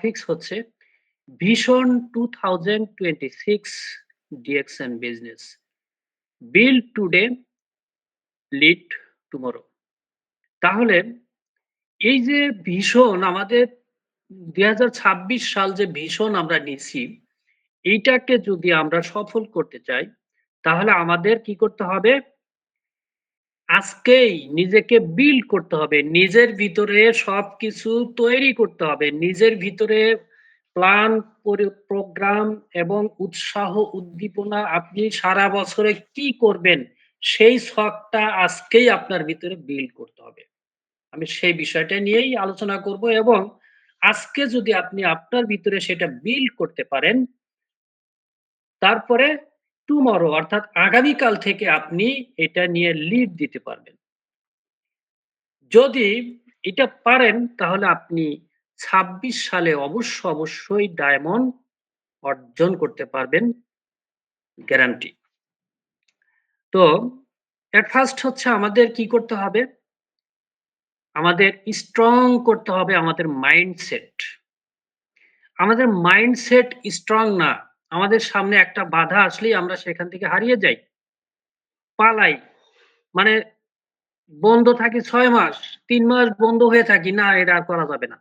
Fix হচ্ছে vision 2026 DXN business build today lead tomorrow. তাহলে এই যে ভীষণ আমাদের ২০২৬ সাল যে ভীষণ আমরা নিছি, এইটাকে যদি আমরা সফল করতে চাই, তাহলে আমাদের কি করতে হবে? আজকেই নিজেকে বিল্ড করতে হবে। নিজের ভিতরে সবকিছু তৈরি করতে হবে। নিজের ভিতরে প্ল্যান, প্রোগ্রাম এবং উৎসাহ, উদ্দীপনা আপনি সারা বছরে কি করবেন? সেই ছকটা আজকেই আপনার ভিতরে বিল্ড করতে হবে। আমি সেই বিষয়টা নিয়েই আলোচনা করব এবং আজকে যদি আপনি আপনার ভিতরে সেটা বিল্ড করতে পারেন, তারপরে টুমরো অর্থাৎ আগামীকাল থেকে আপনি এটা নিয়ে লিড দিতে পারবেন। যদি এটা পারেন তাহলে আপনি ২৬ সালে অবশ্যই ডায়মন্ড অর্জন করতে পারবেন, গ্যারান্টি। তো এট ফার্স্ট হচ্ছে আমাদের কি করতে হবে? আমাদের স্ট্রং করতে হবে আমাদের মাইন্ডসেট। আমাদের মাইন্ডসেট স্ট্রং না। আমাদের সামনে একটা বাধা আসলেই আমরা সেখান থেকে হারিয়ে যাই। পালাই। মানে বন্ধ থাকি ৬ মাস, ৩ মাস বন্ধ হয়ে থাকি। না, এটা আর করা যাবে না।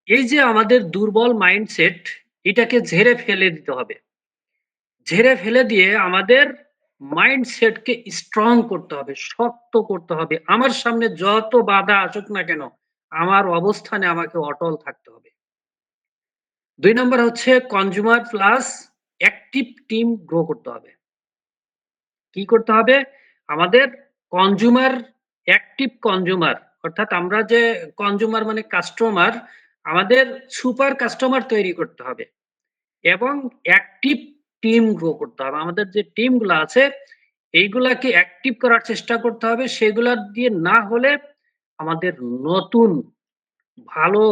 এই যে আমাদের দুর্বল মাইন্ডসেট, এটাকে ঝেড়ে ফেলে দিতে হবে। ঝেড়ে ফেলে দিয়ে আমাদের মাইন্ডসেটকে স্ট্রং করতে হবে, শক্ত করতে হবে। আমার সামনে যত বাধা আসুক না কেন, আমার অবস্থানে আমাকে অটল থাকতে হবে। ২ নাম্বার হচ্ছে consumer plus active team grow করতে হবে। কি করতে হবে? আমাদের কনজিউমার, অ্যাক্টিভ কনজিউমার অর্থাৎ আমরা যে কনজিউমার মানে কাস্টমার, আমাদের সুপার কাস্টমার তৈরি করতে হবে এবং অ্যাক্টিভ টিম গ্রো করতে হবে। আমাদের যে টিমগুলা আছে, এইগুলাকে অ্যাক্টিভ করার চেষ্টা করতে হবে। সেগুলা দিয়ে না হলে আমাদের নতুন ভালো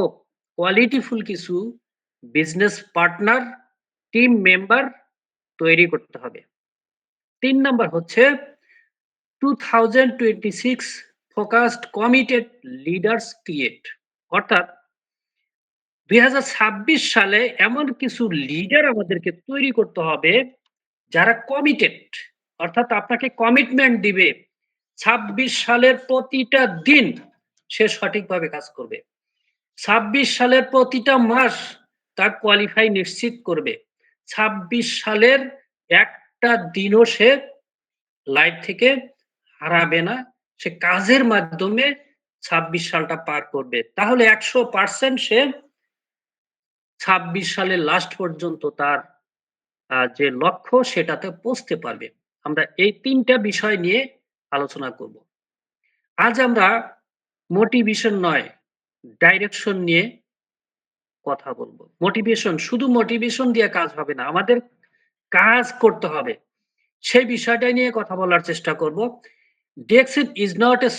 কোয়ালিটিফুল কিছু বিজনেস পার্টনার, টিম মেম্বার তৈরি করতে হবে। ৩ নাম্বার হচ্ছে 2026 ফোকাসড কমিটেড লিডার্স ক্রিয়েট। অর্থাৎ ২০২৬ সালে এমন কিছু লিডার আমাদেরকে তৈরি করতে হবে যারা কমিটেড অর্থাৎ আপনাকে কমিটমেন্ট দিবে ২৬ সালের প্রতিটা দিন সে সঠিকভাবে কাজ করবে। ২৬ সালের প্রতিটা মাস তার কোয়ালিফাই নিশ্চিত করবে। ২৬ সালের একটা দিনও সে লাইফ থেকে হারাবে না। সে কাজের মাধ্যমে ২৬ সালটা পার করবে। তাহলে ১০০% সে ২৬ সালের লাস্ট পর্যন্ত তার যে লক্ষ্য সেটাতে পৌঁছতে পারবে। আমরা এই ৩ টা বিষয় নিয়ে আলোচনা করব। আজ আমরা মোটিভেশন নয়, ডাইরেকশন নিয়ে কথা বলব। মোটিভেশন, শুধু মোটিভেশন দিয়ে কাজ হবে না। আমাদের কাজ করতে হবে। সেই বিষয়টা নিয়ে কথা বলার চেষ্টা করব। DXN is not a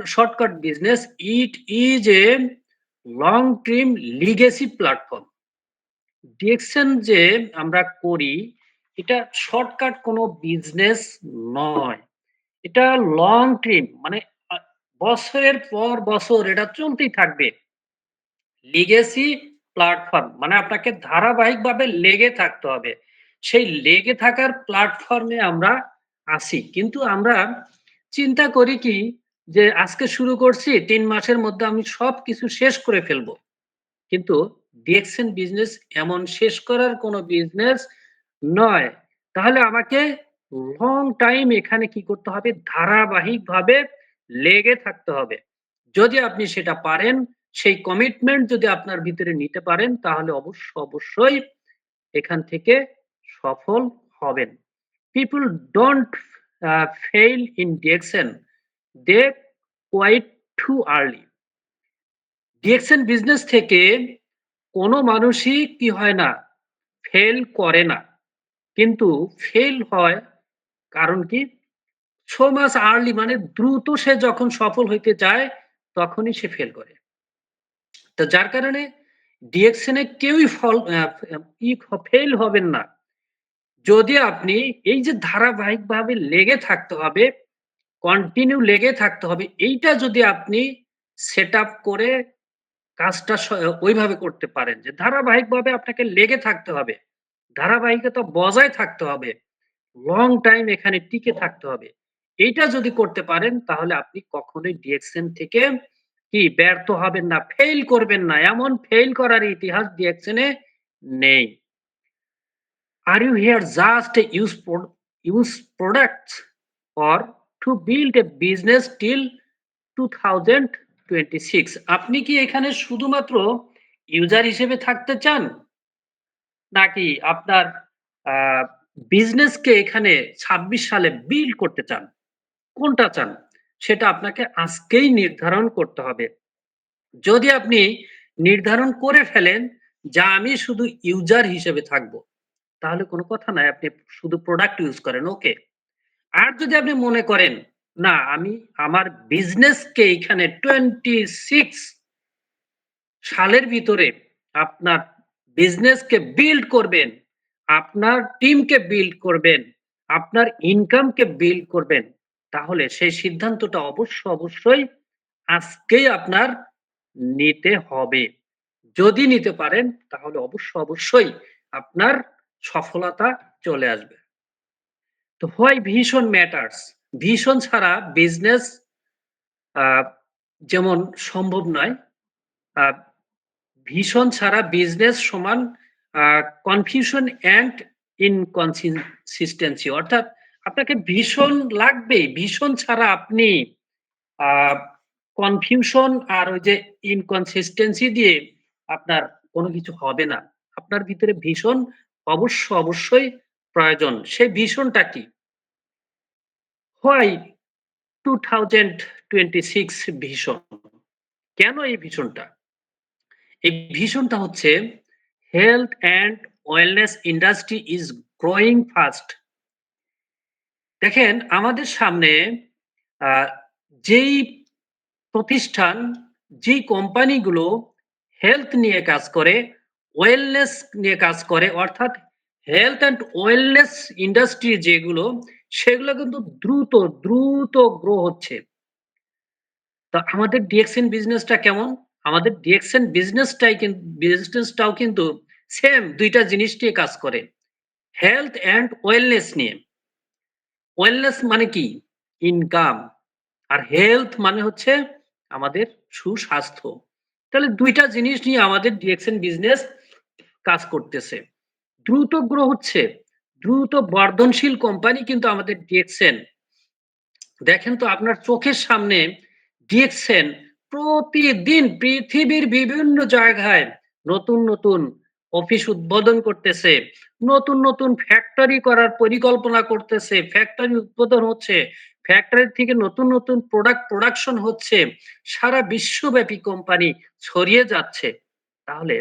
shortcut business. It is a long term legacy platform. ডিএকশন যে আমরা করি, এটা শর্টকাট কোনো বিজনেস নয়। এটা লং টার্ম মানে আ বছরের পর বছর এটা চলতেই থাকবে। লিগেসি প্ল্যাটফর্ম মানে আপনাকে ধারাবাহিকভাবে লেগে থাকতে হবে। সেই লেগে থাকার প্ল্যাটফর্মে আমরা আছি। কিন্তু আমরা চিন্তা করি কি যে আজকে শুরু করছি ৩ মাসের মধ্যে আমি সবকিছু শেষ করে ফেলবো। কিন্তু ডিএকশন বিজনেস এমন শেষ করার কোনো বিজনেস নয়। তাহলে আমাকে লং টাইম এখানে কি করতে হবে? ধারাবাহিকভাবে লেগে থাকতে হবে। যদি আপনি সেটা পারেন, সেই কমিটমেন্ট যদি আপনার ভিতরে নিতে পারেন, তাহলে অবশ্যই এখান থেকে সফল হবেন। People don't fail in DXN, they quit to early. DXN business থেকে কোনো মানুষই কি হয় না? ফেল করে না। কিন্তু ফেল হয় কারণ কি? সো মাচ আর্লি মানে দ্রুত সে যখন সফল হইতে চায়, তখনই সে ফেল করে। তো যার কারণে ডিএকশন এ কেউই ফল আ ই ফেইল হবেন না। যদি আপনি এই যে ধারাবাহিকভাবে লেগে থাকতে হবে, কন্টিনিউ লেগে থাকতে হবে। এইটা যদি আপনি সেটআপ করে কাজটা ওইভাবে করতে পারেন যে ধারাবাহিকভাবে আপনাকে লেগে থাকতে হবে। ধারাবাহিকতা বজায় থাকতে হবে। লং টাইম এখানে টিকে থাকতে হবে। এইটা যদি করতে পারেন তাহলে আপনি কখনোই ডিএক্সএন থেকে কি ব্যর্থ হবেন না, ফেইল করবেন না। এমন ফেইল করার ইতিহাস ডিএক্সএন এ নেই। Are you here just to use products or to build a business till 2026? আপনি কি এখানে শুধুমাত্র ইউজার হিসেবে থাকতে চান? নাকি আপনার আ বিজনেসকে এখানে ২৬ সালে বিল্ড করতে চান? কোনটা চান? সেটা আপনাকে আজকেই নির্ধারণ করতে হবে। যদি আপনি নির্ধারণ করে ফেলেন যে আমি শুধু ইউজার হিসেবে থাকবো, তাহলে কোনো কথা নাই। আপনি শুধু প্রোডাক্ট ইউজ করেন, ওকে। আর যদি আপনি মনে করেন, না আমি আমার বিজনেসকে এখানে 26 সালের ভিতরে আপনার বিজনেসকে বিল্ড করবেন, আপনার টিমকে বিল্ড করবেন, আপনার ইনকামকে বিল্ড করবেন, তাহলে সেই সিদ্ধান্তটা অবশ্যই আজকেই আপনার নিতে হবে। যদি নিতে পারেন তাহলে অবশ্যই আপনার সফলতা চলে আসবে। তো হোয়াই ভিশন ম্যাটার্স? ভিশন ছাড়া বিজনেস আ যেমন সম্ভব নয়, আ ভিশন ছাড়া বিজনেস সমান আ কনফিউশন অ্যান্ড ইনকনসিস্টেন্সি, অর্থাৎ আপনাকে ভিশন লাগবেই। ভিশন ছাড়া আপনি আ কনফিউশন আর ওই যে ইনকনসিস্টেন্সি দিয়ে আপনার কোনো কিছু হবে না। আপনার ভিতরে ভিশন অবশ্যই প্রয়োজন। সেই ভিশনটা কি? Why 2026 vision? কেন এই ভিশনটা? এই ভিশনটা হচ্ছে health and wellness industry is growing fast. দেখেন আমাদের সামনে আ যেই প্রতিষ্ঠান, যেই কোম্পানিগুলো হেলথ নিয়ে কাজ করে, ওয়েলনেস নিয়ে কাজ করে, অর্থাৎ হেলথ অ্যান্ড ওয়েলনেস ইন্ডাস্ট্রি যেগুলো, সেগুলো কিন্তু দ্রুত গ্রো হচ্ছে। তো আমাদের ডিএক্সএন বিজনেসটা কেমন? আমাদের ডিএক্সএন বিজনেসটাও কিন্তু সেম ২ টা জিনিস নিয়ে কাজ করে। হেলথ অ্যান্ড ওয়েলনেস নিয়ে। ওয়েলনেস মানে কি? ইনকাম। আর হেলথ মানে হচ্ছে আমাদের সুস্বাস্থ্য। তাহলে ২ টা জিনিস নিয়ে আমাদের ডিএক্সএন বিজনেস কাজ করতেছে। দ্রুত গ্রো হচ্ছে। দ্রুত বর্ধনশীল কোম্পানি কিন্তু আমাদের ডিএক্সএন। দেখেন তো আপনার চোখের সামনে ডিএক্সএন প্রতিদিন পৃথিবীর বিভিন্ন জায়গায় নতুন অফিস উদ্বোধন করতেছে। নতুন ফ্যাক্টরি করার পরিকল্পনা করতেছে। ফ্যাক্টরি উদ্বোধন হচ্ছে। ফ্যাক্টরি থেকে নতুন প্রোডাকশন হচ্ছে। সারা বিশ্বব্যাপী কোম্পানি ছড়িয়ে যাচ্ছে। তাহলে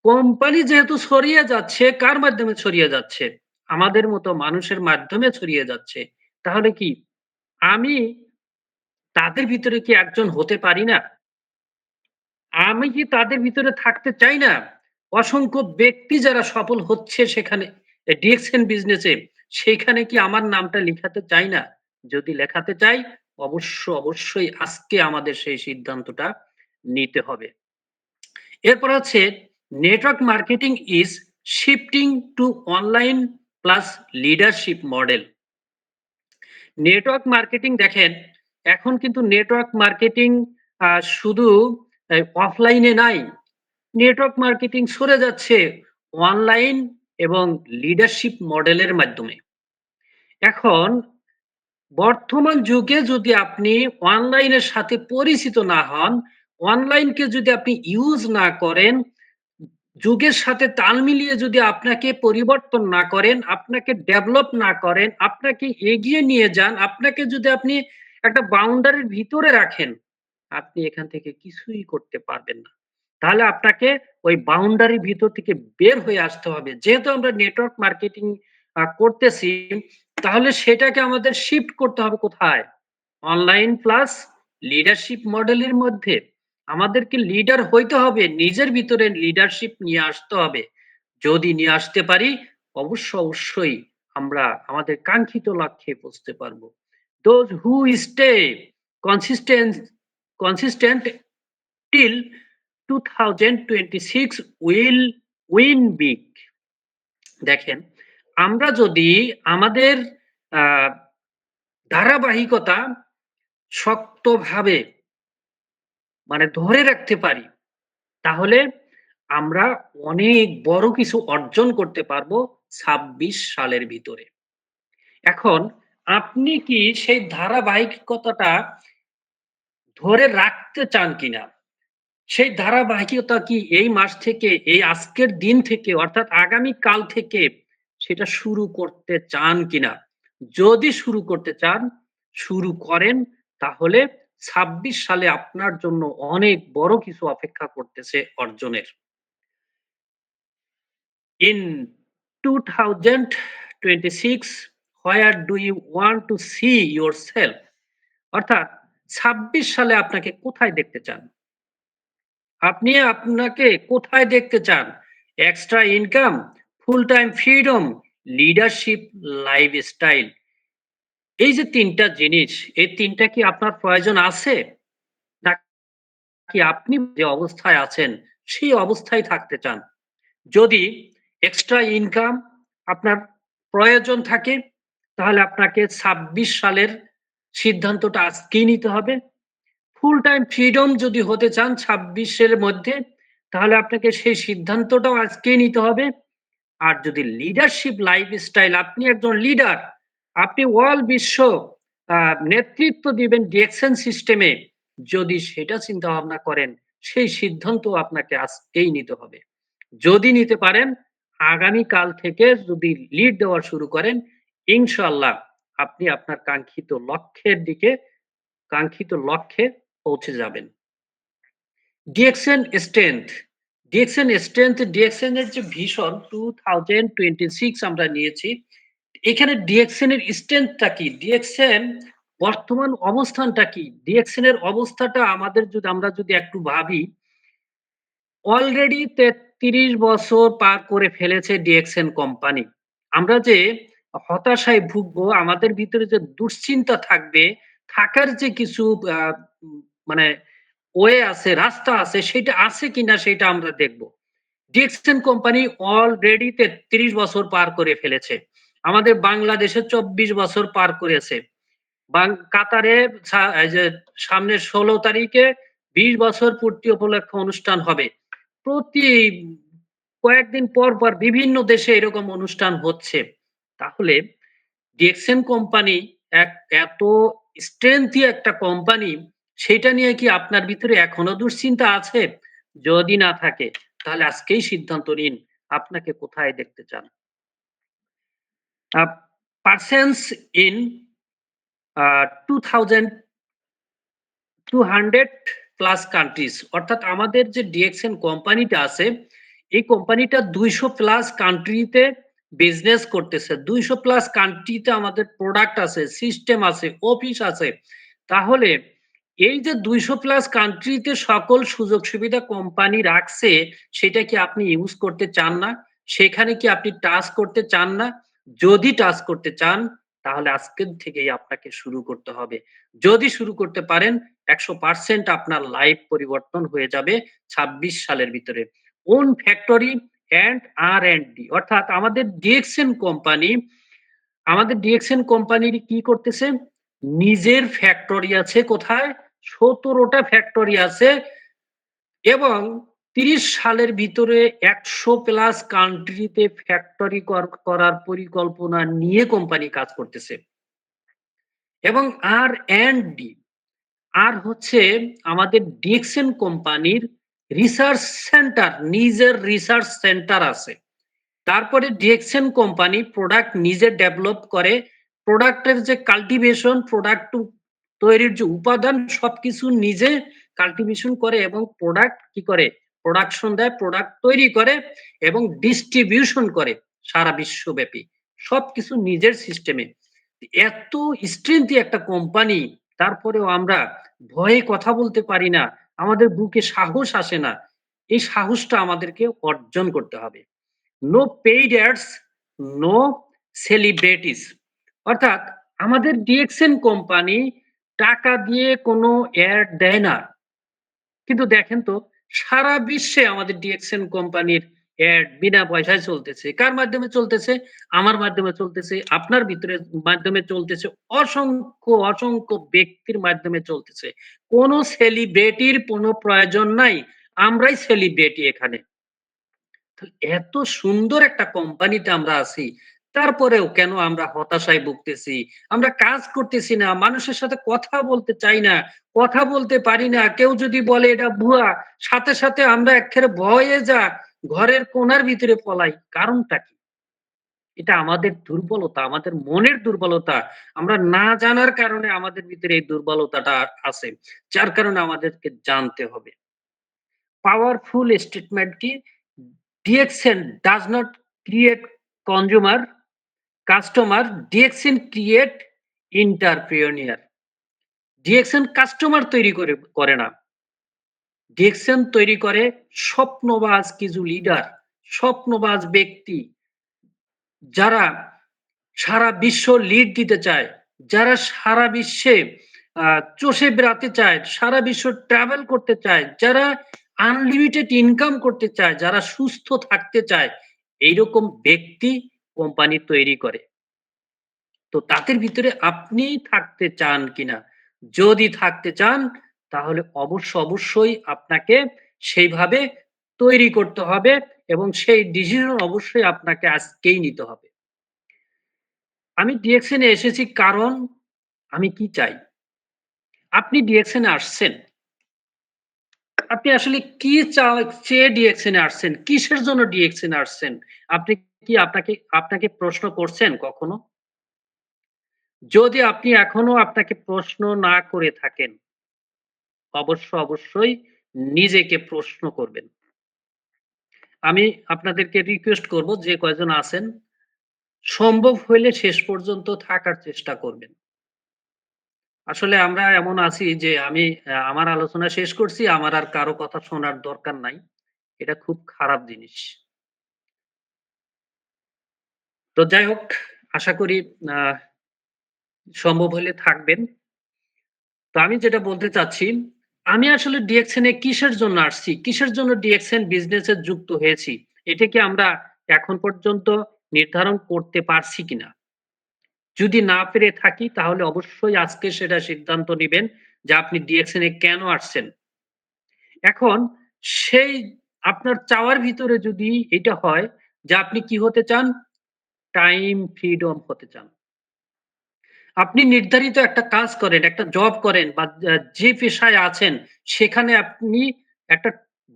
কোম্পানি যেহেতু ছড়িয়ে যাচ্ছে, কার মাধ্যমে ছড়িয়ে যাচ্ছে? আমাদের মতো মানুষের মাধ্যমে ছড়িয়ে যাচ্ছে। তাহলে কি আমি তাদের ভিতরে কি একজন হতে পারি না? আমি কি তাদের ভিতরে থাকতে চাই না? অসংখ্য ব্যক্তি যারা সফল হচ্ছে সেখানে ডিএক্সএন বিজনেসে, সেখানে কি আমার নামটা লিখাতে চাই না? যদি লেখাতে চাই অবশ্যই আজকে আমাদের সেই সিদ্ধান্তটা নিতে হবে। এরপর হচ্ছে নেটওয়ার্ক মার্কেটিং ইস shifting two online plus leadership model. Network marketing দেখেন, এখন কিন্তু নেটওয়ার্ক মার্কেটিং শুধু অফলাইনে নাই। নেটওয়ার্ক মার্কেটিং সরে যাচ্ছে অনলাইন এবং লিডারশিপ মডেলের মাধ্যমে। এখন বর্তমান যুগে যদি আপনি অনলাইনের সাথে পরিচিত না হন, অনলাইনকে যদি আপনি ইউজ না করেন, যুগের সাথে তাল মিলিয়ে যদি আপনাকে পরিবর্তন না করেন, আপনাকে ডেভেলপ না করেন, আপনাকে এগিয়ে নিয়ে যান, আপনাকে যদি আপনি একটা বাউন্ডারির ভিতরে রাখেন, আপনি এখান থেকে কিছুই করতে পারবেন না। তাহলে আপনাকে ওই বাউন্ডারির ভিতর থেকে বের হয়ে আসতে হবে। যেহেতু আমরা নেটওয়ার্ক মার্কেটিং করতেছি, তাহলে সেটাকে আমাদের শিফট করতে হবে কোথায়? অনলাইন প্লাস লিডারশিপ মডেলের মধ্যে। আমাদেরকে লিডার হইতে হবে। নিজের ভিতরে লিডারশিপ নিয়ে আসতে হবে। যদি নিয়ে আসতে পারি অবশ্যই আমরা আমাদের কাঙ্ক্ষিত লক্ষ্যে পৌঁছতে পারবো। Those who stay consistent consistent till 2026 will win big. দেখেন, আমরা যদি আমাদের আ ধারাবাহিকতা শক্তভাবে ধরে রাখতে পারি, তাহলে আমরা অনেক বড় কিছু অর্জন করতে পারবো ২৬ সালের ভিতরে। এখন আপনি কি সেই ধারাবাহিকতাটা ধরে রাখতে চান কিনা? সেই ধারাবাহিকতা কি এই মাস থেকে, এই আজকের দিন থেকে অর্থাৎ আগামী কাল থেকে সেটা শুরু করতে চান কিনা? যদি শুরু করতে চান, শুরু করেন, তাহলে ২৬ সালে আপনার জন্য অনেক বড় কিছু অপেক্ষা করতেছে অর্জনের। In 2026, where do you want to see yourself? অর্থাৎ ২৬ সালে আপনাকে কোথায় দেখতে চান? আপনি আপনাকে কোথায় দেখতে চান? Extra income, full time freedom, leadership, lifestyle. এই যে ৩ টা জিনিস, এই ৩ টা কি আপনার প্রয়োজন আছে? নাকি আপনি যে অবস্থায় আছেন, সেই অবস্থায় থাকতে চান? যদি এক্সট্রা ইনকাম আপনার প্রয়োজন থাকে, তাহলে আপনাকে ২৬ সালের সিদ্ধান্তটা আজকেই নিতে হবে। ফুল টাইম ফ্রিডম যদি হতে চান ২৬ এর মধ্যে, তাহলে আপনাকে সেই সিদ্ধান্তটাও আজকেই নিতে হবে। আর যদি লিডারশিপ লাইফস্টাইল, আপনি একজন লিডার, আপনি অল বিশ্ব আ নেতৃত্ব দিবেন ডিরেকশন সিস্টেমে, যদি সেটা চিন্তা ভাবনা করেন, সেই সিদ্ধান্ত আপনাকে আজকেই নিতে হবে। যদি নিতে পারেন, আগামীকাল থেকে যদি লিড দেওয়া শুরু করেন, ইনশাআল্লাহ আপনি আপনার কাঙ্ক্ষিত লক্ষ্যে পৌঁছে যাবেন। ডিএক্সএন স্ট্রেংথ, ডিএক্সএন এর যে ভিশন 2026 আমরা নিয়েছি। এখানে ডিএক্সএন এর স্ট্রেংথ টা কি? ডিএক্সএন বর্তমান অবস্থানটা কি? ডিএক্সএন এর অবস্থাটা আমরা যদি একটু ভাবি, অলরেডি ৩৩ বছর পার করে ফেলেছে ডিএক্সএন কোম্পানি। আমরা যে হতাশায় ভুগবো, আমাদের ভিতরে যে দুশ্চিন্তা থাকবে, থাকার যে কিছু আ উম মানে ওয়ে আছে, রাস্তা আছে, সেটা আছে কিনা সেটা আমরা দেখব। ডিএক্সএন কোম্পানি অলরেডি ৩৩ বছর পার করে ফেলেছে। আমাদের বাংলাদেশে ২৪ বছর পার করেছে। কাতারে এই যে সামনের ১৬ তারিখে ২০ বছর পূর্তি উপলক্ষে অনুষ্ঠান হবে। প্রতি কয়েকদিন পর বিভিন্ন দেশে এরকম অনুষ্ঠান হচ্ছে। তাহলে ডিএক্সএন কোম্পানি এক এত স্ট্রেংথি একটা কোম্পানি, সেটা নিয়ে কি আপনার ভিতরে এখনো দুশ্চিন্তা আছে? যদি না থাকে, তাহলে আজকেই সিদ্ধান্ত নিন আপনাকে কোথায় দেখতে চান। আ পারসেন্স ইন 2000 200 প্লাস কান্ট্রিজ, অর্থাৎ আমাদের যে ডিএক্সএন কোম্পানিটা আছে, এই কোম্পানিটা ২০০ প্লাস কান্ট্রিতে বিজনেস করতেছে। ২০০ প্লাস কান্ট্রিতে আমাদের প্রোডাক্ট আছে, সিস্টেম আছে, অফিস আছে। তাহলে এই যে ২০০ প্লাস কান্ট্রিতে সকল সুযোগ সুবিধা কোম্পানি রাখছে, সেটা কি আপনি ইউজ করতে চান না? সেখানে কি আপনি টাচ করতে চান না? যদি টাচ করতে চান, তাহলে আজকের থেকেই আপনাকে শুরু করতে হবে। যদি শুরু করতে পারেন, ১০০% আপনার লাইফ পরিবর্তন হয়ে যাবে ২৬ সালের ভিতরে। ওন ফ্যাক্টরি অ্যান্ড আর&ডি, অর্থাৎ আমাদের ডিএক্সএন কোম্পানির কি করতেছে? নিজের ফ্যাক্টরি আছে কোথায়? ১৭ টা ফ্যাক্টরি আছে এবং ৩০ সালের ভিতরে ১০০ প্লাস কান্ট্রিতে ফ্যাক্টরি করার পরিকল্পনা নিয়ে কোম্পানি কাজ করতেছে। এবং আর&ডি, আর হচ্ছে আমাদের ডিএক্সএন কোম্পানির রিসার্চ সেন্টার, নিজের রিসার্চ সেন্টার আছে। তারপরে ডিএক্সএন কোম্পানি প্রোডাক্ট নিজে ডেভেলপ করে। প্রোডাক্টের যে কাল্টিভেশন, প্রোডাক্ট তৈরির যে উপাদান সবকিছু নিজে কাল্টিভেশন করে এবং প্রোডাক্ট কি করে? প্রোডাকশন দেয়, প্রোডাক্ট তৈরি করে এবং ডিস্ট্রিবিউশন করে সারা বিশ্বব্যাপী। সবকিছু নিজের সিস্টেমে। এত স্ট্রেংথি একটা কোম্পানি, তারপরেও আমরা ভয়ে কথা বলতে পারি না। আমাদের বুকে সাহস আসে না। এই সাহসটা আমাদেরকে অর্জন করতে হবে। No paid ads, no celebrities, অর্থাৎ আমাদের ডিএক্সএন কোম্পানি টাকা দিয়ে কোনো অ্যাড দেয় না। কিন্তু দেখেন তো, সারা বিশ্বে আমাদের ডিএক্সএন কোম্পানির এড বিনা পয়সায় চলতেছে। কার মাধ্যমে চলতেছে? আমার মাধ্যমে চলতেছে, আপনার ভিতরে মাধ্যমে চলতেছে, অসংখ্য ব্যক্তির মাধ্যমে চলতেছে। কোন সেলিব্রিটির কোনো প্রয়োজন নাই। আমরাই সেলিব্রিটি এখানে। তো এত সুন্দর একটা কোম্পানিতে আমরা আছি। তারপরেও কেন আমরা হতাশায় ভুগতেছি? আমরা কাজ করতেছি না। মানুষের সাথে কথা বলতে চাই না। কথা বলতে পারি না। কেউ যদি বলে এটা ভুয়া, সাথে আমরা এক্কেরে ভয়ে ঘরের কোণার ভিতরে পলাই। কারণটা কি? এটা আমাদের দুর্বলতা, আমাদের মনের দুর্বলতা। আমরা না জানার কারণে আমাদের ভিতরে এই দুর্বলতাটা আছে। যার কারণে আমাদেরকে জানতে হবে। Powerful statement কি? DXN does not create consumer, customer, DXN create entrepreneur. DXN customer তৈরি করে না। ডিএক্সএন তৈরি করে স্বপ্নবাজ কিছু লিডার, স্বপ্নবাজ ব্যক্তি যারা সারা বিশ্ব লিড দিতে চায়, যারা সারা বিশ্বে চষে বেড়াতে চায়, সারা বিশ্ব ট্রাভেল করতে চায়, যারা আনলিমিটেড ইনকাম করতে চায়, যারা সুস্থ থাকতে চায়, এইরকম ব্যক্তি কোম্পানি তৈরি করে। তো তাদের ভিতরে আপনি থাকতে চান কিনা? যদি থাকতে চান তাহলে অবশ্যই আপনাকে সেইভাবে তৈরি করতে হবে এবং সেই ডিসিশন অবশ্যই আপনাকে আজকেই নিতে হবে। আমি ডিএক্সএন এ এসেছি কারণ আমি কি চাই? আপনি ডিএক্সএন এ আসছেন। আপনি আসলে কি চেয়ে ডিএক্সএন এ আসছেন? কিসের জন্য ডিএক্সএন এ আসছেন? আপনি কি আপনাকে প্রশ্ন করছেন কখনো? যদি আপনি এখনো আপনাকে প্রশ্ন না করে থাকেন, অবশ্যই নিজেকে প্রশ্ন করবেন। আমি আপনাদেরকে রিকোয়েস্ট করব যে কয়জন আছেন, সম্ভব হইলে শেষ পর্যন্ত থাকার চেষ্টা করবেন। আসলে আমরা এমন আছি যে আমি আমার আলোচনা শেষ করছি। আমার আর কারো কথা শোনার দরকার নাই। এটা খুব খারাপ জিনিস। তো যাই হোক, আশা করি আ সম্ভব হলে থাকবেন। তো আমি যেটা বলতে চাচ্ছি, আমি আসলে ডিএক্সএন এ কিসের জন্য আসছি? কিসের জন্য ডিএক্সএন বিজনেস এ যুক্ত হয়েছি? এটা কি আমরা এখন পর্যন্ত নির্ধারণ করতে পারছি কিনা? যদি না পেরে থাকি তাহলে অবশ্যই আজকে সেটা সিদ্ধান্ত নিবেন যে আপনি ডিএক্সএন এ কেন আসছেন? এখন সেই আপনার চাওয়ার ভিতরে যদি এটা হয় যে আপনি কি হতে চান? টাইম ফ্রিডম হতে চান। আপনি নির্ধারিত একটা কাজ করেন, একটা জব করেন বা যে পেশায় আছেন সেখানে আপনি একটা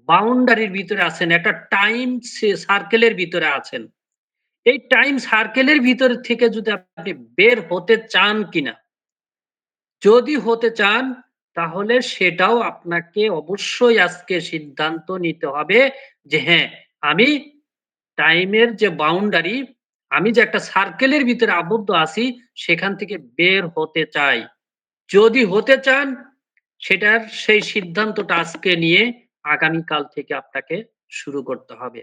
বাউন্ডারির ভিতরে আছেন, একটা টাইম সার্কেল এর ভিতরে আছেন। এই টাইম সার্কেল এর ভিতর থেকে যদি আপনি বের হতে চান কিনা, যদি হতে চান তাহলে সেটাও আপনাকে অবশ্যই আজকে সিদ্ধান্ত নিতে হবে যে হ্যাঁ, আমি টাইমের যে বাউন্ডারি, আমি যে একটা সার্কেলের ভিতরে আবদ্ধ আছি সেখান থেকে বের হতে চাই। যদি হতে চান সেটার সেই সিদ্ধান্তটা আজকে নিয়ে আগামীকাল থেকে আপনাকে শুরু করতে হবে।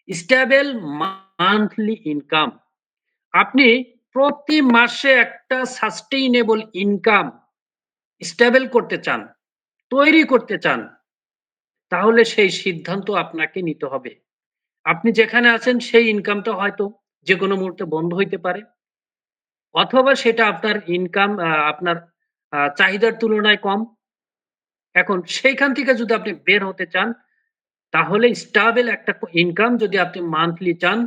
Stable monthly income. আপনি প্রতি মাসে একটা সাস্টেইনেবল ইনকাম স্টেবল করতে চান, তৈরি করতে চান, তাহলে সেই সিদ্ধান্ত আপনাকে নিতে হবে। আপনি যেখানে আছেন সেই ইনকামটা হয়তো যেকোনো মুহূর্তে বন্ধ হইতে পারে। অথবা সেটা আপনার ইনকাম আপনার চাহিদার তুলনায় কম। এখন সেইখান থেকে যদি আপনি বের হতে চান, তাহলে স্টেবল একটা ইনকাম যদি আপনি মান্থলি চান,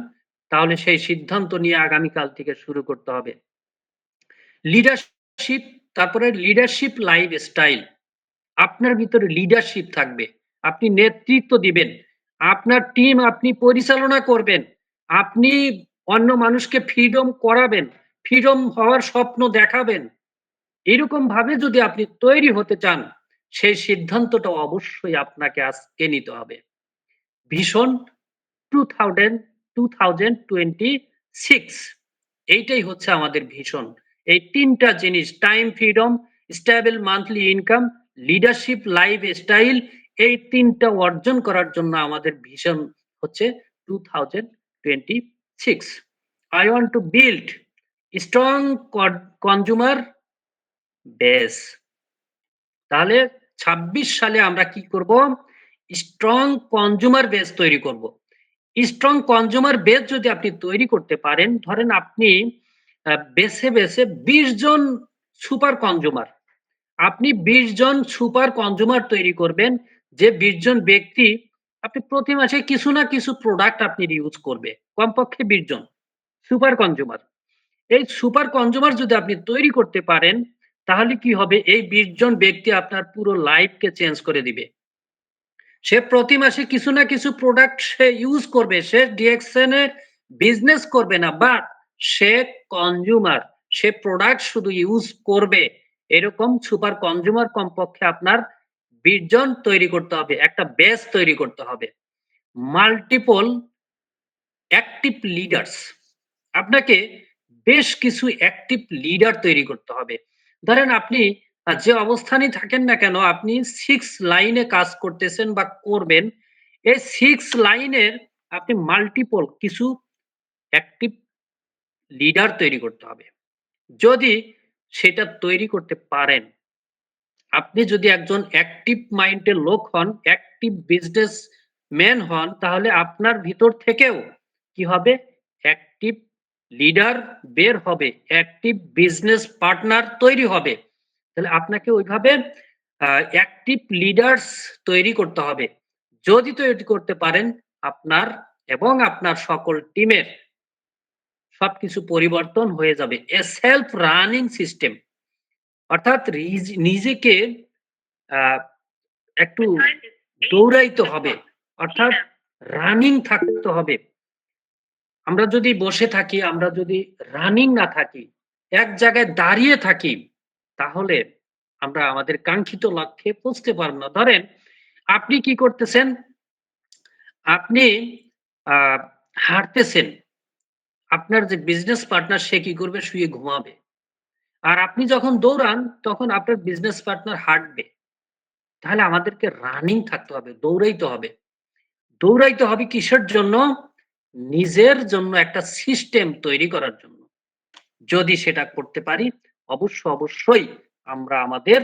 তাহলে সেই সিদ্ধান্ত নিয়ে আগামীকাল থেকে শুরু করতে হবে। লিডারশিপ, তারপরে লিডারশিপ লাইফস্টাইল। আপনার ভিতরে লিডারশিপ থাকবে। আপনি নেতৃত্ব দিবেন। আপনার টিম আপনি পরিচালনা করবেন। আপনি অন্য মানুষকে ফ্রিডম করাবেন। ফ্রিডম হওয়ার স্বপ্ন দেখাবেন। এরকমভাবে যদি আপনি তৈরি হতে চান, সেই সিদ্ধান্তটা অবশ্যই আপনাকে আজকে নিতে হবে। ভিশন 2000 2026 এইটাই হচ্ছে আমাদের ভিশন। এই ৩ টা জিনিস time freedom, stable monthly income, leadership lifestyle এই ৩ টা অর্জন করার জন্য আমাদের ভিশন হচ্ছে 2026 I want to build strong consumer base। তাহলে ২৬ সালে আমরা কি করব? স্ট্রং কনজিউমার বেস তৈরি করব। স্ট্রং কনজিউমার বেস যদি আপনি তৈরি করতে পারেন, ধরেন আপনি বেছে ২০ জন সুপার কনজিউমার। আপনি ২০ জন সুপার কনজিউমার তৈরি করবেন, যে ২০ জন ব্যক্তি আপনি প্রতি মাসে কিছু না কিছু প্রোডাক্ট আপনি ইউজ করবে। কমপক্ষে ২০ জন সুপার কনজিউমার। এই সুপার কনজিউমার যদি আপনি তৈরি করতে পারেন, তাহলে কি হবে? এই ২০ জন ব্যক্তি আপনার পুরো লাইফকে চেঞ্জ করে দিবে। সে প্রতি মাসে কিছু না কিছু প্রোডাক্ট সে ইউজ করবে। সে ডিএক্সএন এ বিজনেস করবে না। But say consumer. Say product শুধু ইউজ করবে। এরকম সুপার কনজিউমার কমপক্ষে আপনার ২০ জন তৈরি করতে হবে। একটা বেস তৈরি করতে হবে। Multiple active leaders. আপনাকে বেশ কিছু অ্যাক্টিভ লিডার তৈরি করতে হবে। ধরেন আপনি যে অবস্থানেই থাকেন না কেন, আপনি ৬ লাইনে কাজ করতেছেন বা করবেন। এই ৬ লাইনের আপনি মাল্টিপল কিছু অ্যাক্টিভ লিডার তৈরি করতে হবে। যদি সেটা তৈরি করতে পারেন, আপনি যদি একজন অ্যাক্টিভ মাইন্ডের লোক হন, অ্যাক্টিভ বিজনেসম্যান হন, তাহলে আপনার ভিতর থেকেও কি হবে? অ্যাক্টিভ লিডার বের হবে, অ্যাক্টিভ বিজনেস পার্টনার তৈরি হবে। তাহলে আপনাকে ওইভাবে অ্যাক্টিভ লিডার্স তৈরি করতে হবে। যদি তৈরি করতে পারেন, আপনার এবং আপনার সকল টিমের সবকিছু পরিবর্তন হয়ে যাবে। এ সেলফ রানিং সিস্টেম, অর্থাৎ নিজেকে আ একটু দৌড়াইতে হবে। অর্থাৎ রানিং থাকতে হবে। আমরা যদি বসে থাকি, আমরা যদি রানিং না থাকি, এক জায়গায় দাঁড়িয়ে থাকি, তাহলে আমরা আমাদের কাঙ্ক্ষিত লক্ষ্যে পৌঁছতে পারব না। ধরেন আপনি কি করতেছেন? আপনি আ হাঁটতেছেন। আপনার যে বিজনেস পার্টনার সে কি করবে? শুয়ে ঘুমাবে। আর আপনি যখন দৌড়ান তখন আপনার বিজনেস পার্টনার হাঁটবে। তাহলে আমাদেরকে রানিং থাকতে হবে, দৌড়াইতে হবে। দৌড়াইতে হবে কিসের জন্য? নিজের জন্য একটা সিস্টেম তৈরি করার জন্য। যদি সেটা করতে পারি, অবশ্যই আমরা আমাদের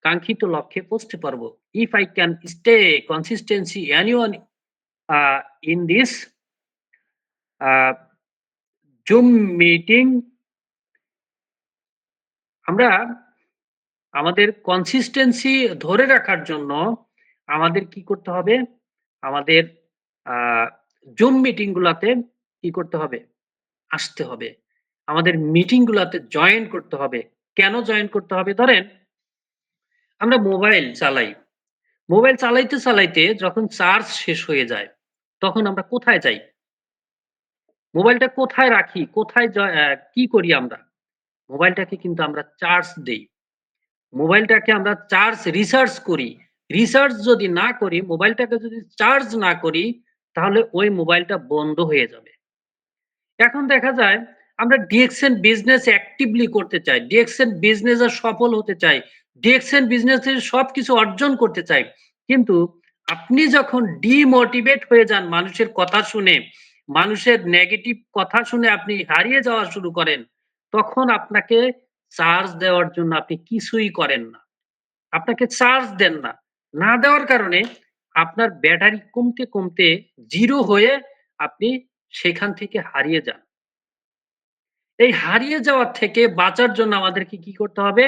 কাঙ্ক্ষিত লক্ষ্যে পৌঁছতে পারবো। If I can stay consistency anyone in this uh, Zoom meeting, আমরা আমাদের কনসিস্টেন্সি ধরে রাখার জন্য আমাদের কি করতে হবে? আমাদের আ জুম মিটিং গুলাতে কি করতে হবে? আসতে হবে। আমাদের মিটিং গুলাতে জয়েন করতে হবে। কেন জয়েন করতে হবে? ধরেন আমরা মোবাইল চালাই। মোবাইল চালাইতে যখন চার্জ শেষ হয়ে যায়, তখন আমরা কোথায় যাই? মোবাইলটা কোথায় রাখি? কোথায় কি করি আমরা? মোবাইলটাকে কিন্তু আমরা চার্জ দেই। মোবাইলটাকে আমরা চার্জ রিসার্চ করি। রিসার্চ যদি না করি, মোবাইলটাকে যদি চার্জ না করি, তাহলে ওই মোবাইলটা বন্ধ হয়ে যাবে। এখন দেখা যায় আমরা ডিএক্সএন বিজনেস অ্যাক্টিভলি করতে চাই। ডিএক্সএন বিজনেসে সফল হতে চাই। ডিএক্সএন বিজনেসে সবকিছু অর্জন করতে চাই। কিন্তু আপনি যখন ডিমোটিভেট হয়ে যান মানুষের কথা শুনে, মানুষের নেগেটিভ কথা শুনে আপনি হারিয়ে যাওয়া শুরু করেন, তখন আপনাকে চার্জ দেওয়ার জন্য আপনি কিছুই করেন না। আপনাকে চার্জ দেন না। না দেওয়ার কারণে আপনার ব্যাটারি কমতে 0 হয়ে আপনি সেখান থেকে হারিয়ে যান। এই হারিয়ে যাওয়ার থেকে বাঁচার জন্য আমাদেরকে কি করতে হবে?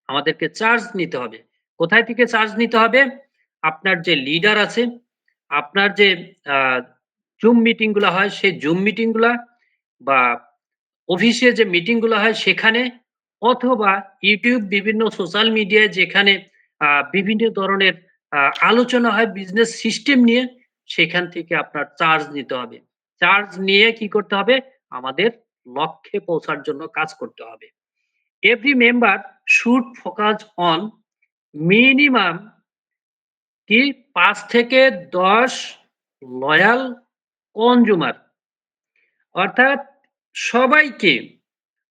আমাদেরকে চার্জ নিতে হবে। কোথায় থেকে চার্জ নিতে হবে? আপনার যে লিডার আছে, আপনার যে আ জুম মিটিং গুলা হয়, সেই জুম মিটিং গুলা বা অফিসে যে মিটিং গুলো হয় সেখানে, অথবা YouTube বিভিন্ন সোশ্যাল মিডিয়ায় যেখানে বিভিন্ন ধরনের আ আলোচনা হয় বিজনেস সিস্টেম নিয়ে, সেখান থেকে আপনার চার্জ নিতে হবে। চার্জ নিয়ে কি করতে হবে? আমাদের লক্ষ্যে পৌঁছার জন্য কাজ করতে হবে। Every member should focus on minimum কি ৫ থেকে ১০ লয়াল কনজিউমার, অর্থাৎ সবাইকে,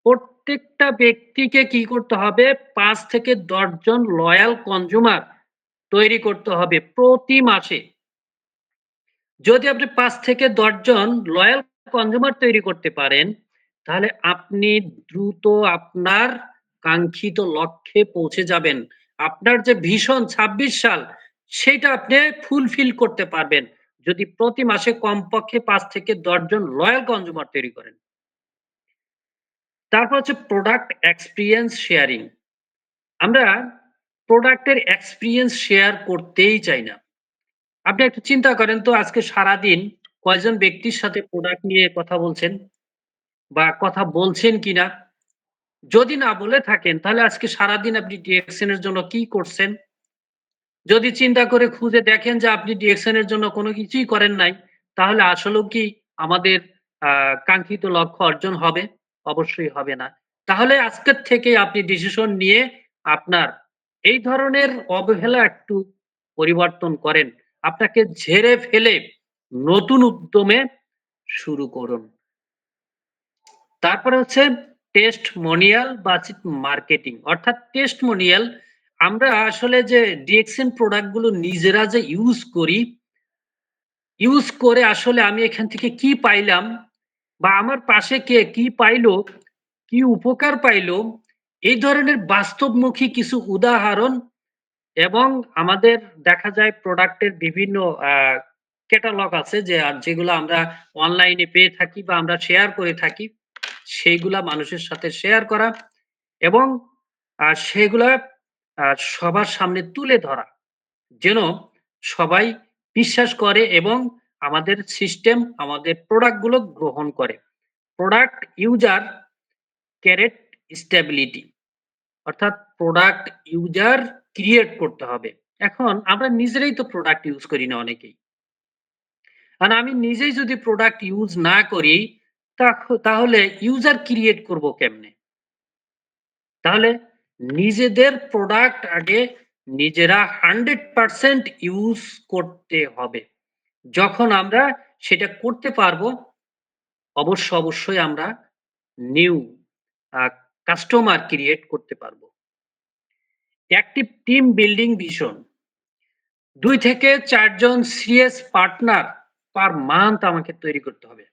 প্রত্যেকটা ব্যক্তিকে কি করতে হবে? ৫ থেকে ১০ জন লয়াল কনজিউমার তৈরি করতে হবে প্রতি মাসে। যদি আপনি ৫ থেকে ১০ জন লয়াল কনজিউমার তৈরি করতে পারেন, তাহলে আপনি দ্রুত আপনার কাঙ্ক্ষিত লক্ষ্যে পৌঁছে যাবেন। আপনার যে ভিশন ২৬ সাল, সেইটা আপনি ফুলফিল করতে পারবেন। যদি প্রতি মাসে কমপক্ষে ৫ থেকে ১০ জন লয়াল কনজিউমার তৈরি করেন। তারপর হচ্ছে প্রোডাক্ট এক্সপেরিয়েন্স শেয়ারিং। আমরা প্রোডাক্টের এক্সপেরিয়েন্স শেয়ার করতেই চাই না। আপনি একটু চিন্তা করেন তো আজকে সারাদিন কয়জন ব্যক্তির সাথে প্রোডাক্ট নিয়ে কথা বলছেন বা কথা বলছেন কিনা? যদি না বলে থাকেন তাহলে আজকে সারাদিন আপনি ডিরেকশন এর জন্য কি করছেন? যদি চিন্তা করে খুঁজে দেখেন যে আপনি ডিরেকশন এর জন্য কোন কিছুই করেন নাই, তাহলে আসলেও কি আমাদের আ কাঙ্ক্ষিত লক্ষ্য অর্জন হবে? অবশ্যই হবে না। তাহলে আজকের থেকেই আপনি ডিসিশন নিয়ে আপনার এই ধরনের অবহেলা একটু পরিবর্তন করেন। আপনাকে ঝেড়ে ফেলে নতুন উদ্যমে শুরু করুন। তারপরে হচ্ছে টেস্টমোনিয়াল বা মার্কেটিং অর্থাৎ টেস্টমোনিয়াল আমরা আসলে যে ডিএক্সএন প্রোডাক্ট গুলো নিজেরা যে ইউজ করে আসলে আমি এখান থেকে কি পাইলাম বা আমার পাশে কে কি পাইলো, কি উপকার পাইলো, এই ধরনের বাস্তবমুখী কিছু উদাহরণ এবং আমাদের দেখা যায় প্রোডাক্টের বিভিন্ন আ ক্যাটালগ আছে যে যেগুলো আমরা অনলাইনে পেয়ে থাকি বা আমরা শেয়ার করে থাকি। সেইগুলা মানুষের সাথে শেয়ার করা এবং সেগুলা আ সবার সামনে তুলে ধরা। যেন সবাই বিশ্বাস করে এবং আমাদের সিস্টেম, আমাদের প্রোডাক্ট গুলো গ্রহণ করে। প্রোডাক্ট ইউজার ক্যারেট স্টেবিলিটি অর্থাৎ প্রোডাক্ট ইউজার ক্রিয়েট করতে হবে। এখন আমরা নিজেরাই তো প্রোডাক্ট ইউজ করি না অনেকেই। আর আমি নিজেই যদি প্রোডাক্ট ইউজ না করি তাহলে ইউজার ক্রিয়েট করব কেমনে? তাহলে নিজেদের প্রোডাক্ট আগে নিজেরা 100% ইউজ করতে হবে। যখন আমরা সেটা করতে পারবো অবশ্যই আমরা নিউ আ কাস্টমার ক্রিয়েট করতে পারবো। অ্যাক্টিভ টিম বিল্ডিং ভিশন ২ থেকে ৪ জন সিরিয়াস পার্টনার পার মান্থ আমাকে তৈরি করতে হবে।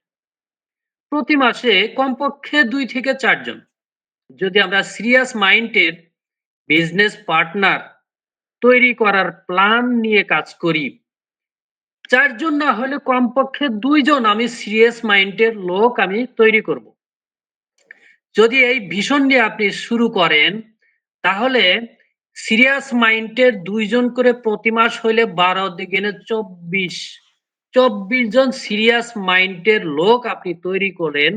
প্রতি মাসে কমপক্ষে ২ থেকে ৪ জন। যদি আমরা সিরিয়াস মাইন্ডের বিজনেস পার্টনার তৈরি করার প্ল্যান নিয়ে কাজ করি, ৪ জন না হলে কমপক্ষে ২ জন আমি সিরিয়াস মাইন্ডের লোক আমি তৈরি করব। যদি এই ভিশন নিয়ে আপনি শুরু করেন, তাহলে সিরিয়াস মাইন্ডের ২ জন করে প্রতি মাস হইলে ১২ দিগুণে ২৪। ২৪ জন সিরিয়াস মাইন্ডের লোক আপনি তৈরি করেন,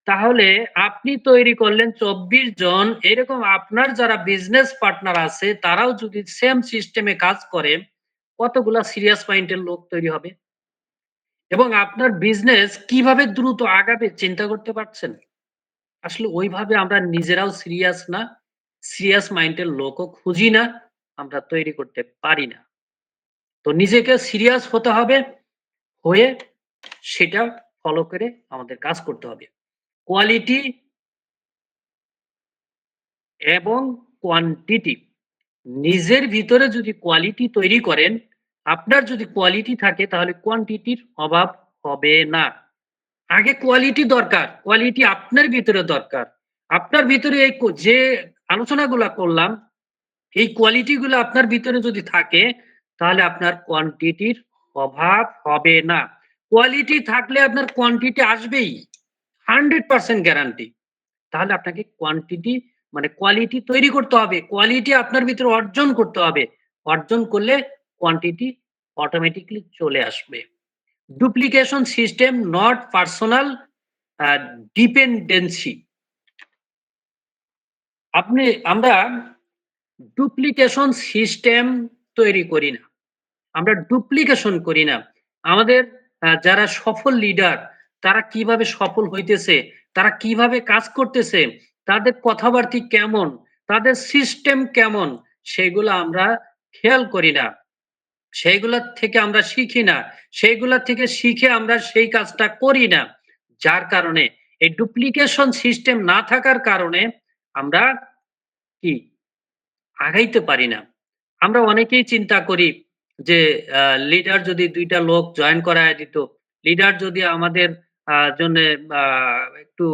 তাহলে আপনি তৈরি করলেন ২৪ জন। এরকম আপনার যারা বিজনেস পার্টনার আছে, তারাও যদি সেম সিস্টেমে কাজ করে, কতগুলা সিরিয়াস মাইন্ডের লোক তৈরি হবে? এবং আপনার বিজনেস কিভাবে দ্রুত আগাবে চিন্তা করতে পারছেন? আসলে ওইভাবে আমরা নিজেরাও সিরিয়াস না, সিরিয়াস মাইন্ডের লোকও খুঁজি না, আমরা তৈরি করতে পারি না। তো নিজেকে সিরিয়াস হতে হবে, হয়ে সেটা ফলো করে আমাদের কাজ করতে হবে। কোয়ালিটি এবং কোয়ান্টিটি নিজের ভিতরে যদি কোয়ালিটি তৈরি করেন, আপনার যদি কোয়ালিটি থাকে তাহলে কোয়ান্টিটির অভাব হবে না। আগে কোয়ালিটি দরকার। কোয়ালিটি আপনার ভিতরে দরকার। আপনার ভিতরে এই যে আলোচনাগুলা করলাম, এই কোয়ালিটি গুলা আপনার ভিতরে যদি থাকে, তাহলে আপনার কোয়ান্টিটির অভাব হবে না। কোয়ালিটি থাকলে আপনার কোয়ান্টিটি আসবেই। 100% গ্যারান্টি। তাহলে আপনাকে কোয়ান্টিটি মানে কোয়ালিটি তৈরি করতে হবে। কোয়ালিটি আপনার ভিতরে অর্জন করতে হবে। অর্জন করলে কোয়ান্টিটি অটোমেটিক্যালি চলে আসবে। Duplication system not personal a dependency. আমরা ডুপ্লিকেশন সিস্টেম তৈরি করি না। আমরা ডুপ্লিকেশন করি না। আমাদের যারা সফল লিডার তারা কিভাবে সফল হইতেছে, তারা কিভাবে কাজ করতেছে, তাদের কথাবার্তা কেমন, তাদের সিস্টেম কেমন সেগুলো আমরা খেয়াল করি না। সেইগুলার থেকে আমরা শিখি না। সেইগুলা থেকে শিখে আমরা সেই কাজটা করি না। যার কারণে এই ডুপ্লিকেশন সিস্টেম না থাকার কারণে আমরা কি আগাইতে পারি না। আমরা অনেকেই চিন্তা করি যে লিডার যদি ২ টা লোক জয়েন করায়া দিত, লিডার যদি আমাদের জন্যে আ একটু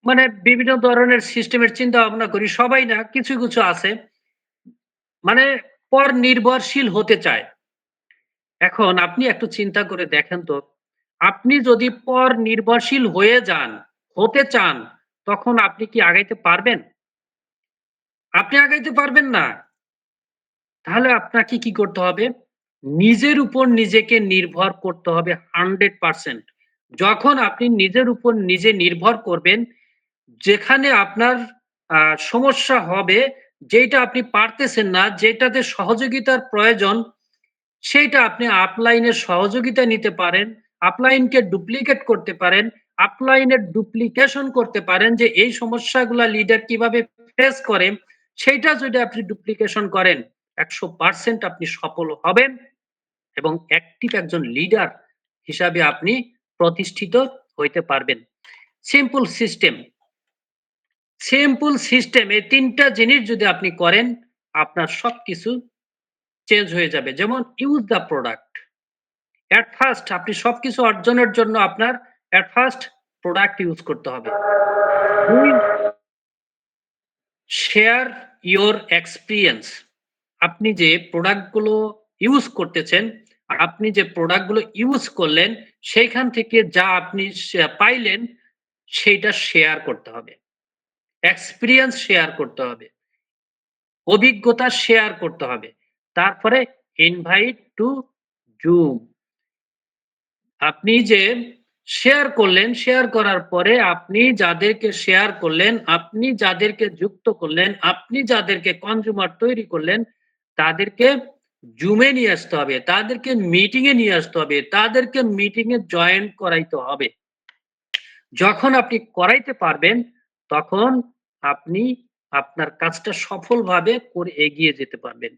মানে বিভিন্ন ধরনের সিস্টেমের চিন্তা ভাবনা করি। সবাই না কিছু আছে। মানে পরনির্ভরশীল হতে চায়। এখন আপনি একটু চিন্তা করে দেখেন তো, আপনি যদি পরনির্ভরশীল হতে চান, তখন আপনি কি আগাইতে পারবেন? আপনি আগাইতে পারবেন না। তাহলে আপনাকে কি করতে হবে? নিজের উপর নিজেকে নির্ভর করতে হবে 100%। যখন আপনি নিজের উপর নিজে নির্ভর করবেন, যেখানে আপনার আ সমস্যা হবে, যেইটা আপনি পারতেছেন না, যেটাতে সহযোগিতার প্রয়োজন, সেইটা আপনি আপলাইনের সহযোগিতা নিতে পারেন। আপলাইনকে ডুপ্লিকেট করতে পারেন। আপলাইনের ডুপ্লিকেশন করতে পারেন যে এই সমস্যাগুলা লিডার কিভাবে ফেস করে, সেইটা যদি আপনি ডুপ্লিকেশন করেন, ১০০% আপনি সফল হবেন এবং অ্যাক্টিভ একজন লিডার হিসাবে আপনি প্রতিষ্ঠিত হইতে পারবেন। সিম্পল সিস্টেম, সিম্পল সিস্টেম এই ৩ টা জিনিস যদি আপনি করেন, আপনার সবকিছু চেঞ্জ হয়ে যাবে। যেমন use the product. At first আপনি সবকিছু অর্জনের জন্য আপনার এট ফার্স্ট প্রোডাক্ট ইউজ করতে হবে। ২ শেয়ার ইউর এক্সপেরিয়েন্স। আপনি যে প্রোডাক্ট গুলো ইউজ করতেছেন, আপনি যে প্রোডাক্ট গুলো ইউজ করলেন, সেইখান থেকে যা আপনি পাইলেন, সেইটা শেয়ার করতে হবে। এক্সপেরিয়েন্স শেয়ার করতে হবে। অভিজ্ঞতা শেয়ার করতে হবে। তারপরে ইনভাইট টু জুম। আপনি যে শেয়ার করলেন, শেয়ার করার পরে আপনি যাদেরকে শেয়ার করলেন, আপনি যাদেরকে যুক্ত করলেন, আপনি যাদেরকে কনজিউমার তৈরি করলেন, তাদেরকে জুমে নিয়ে আসতে হবে। তাদেরকে মিটিং এ নিয়ে আসতে হবে। তাদেরকে মিটিং এ জয়েন করাইতে হবে। যখন আপনি করাইতে পারবেন, তখন আপনি আপনার কাজটা সফলভাবে করে এগিয়ে যেতে পারবেন।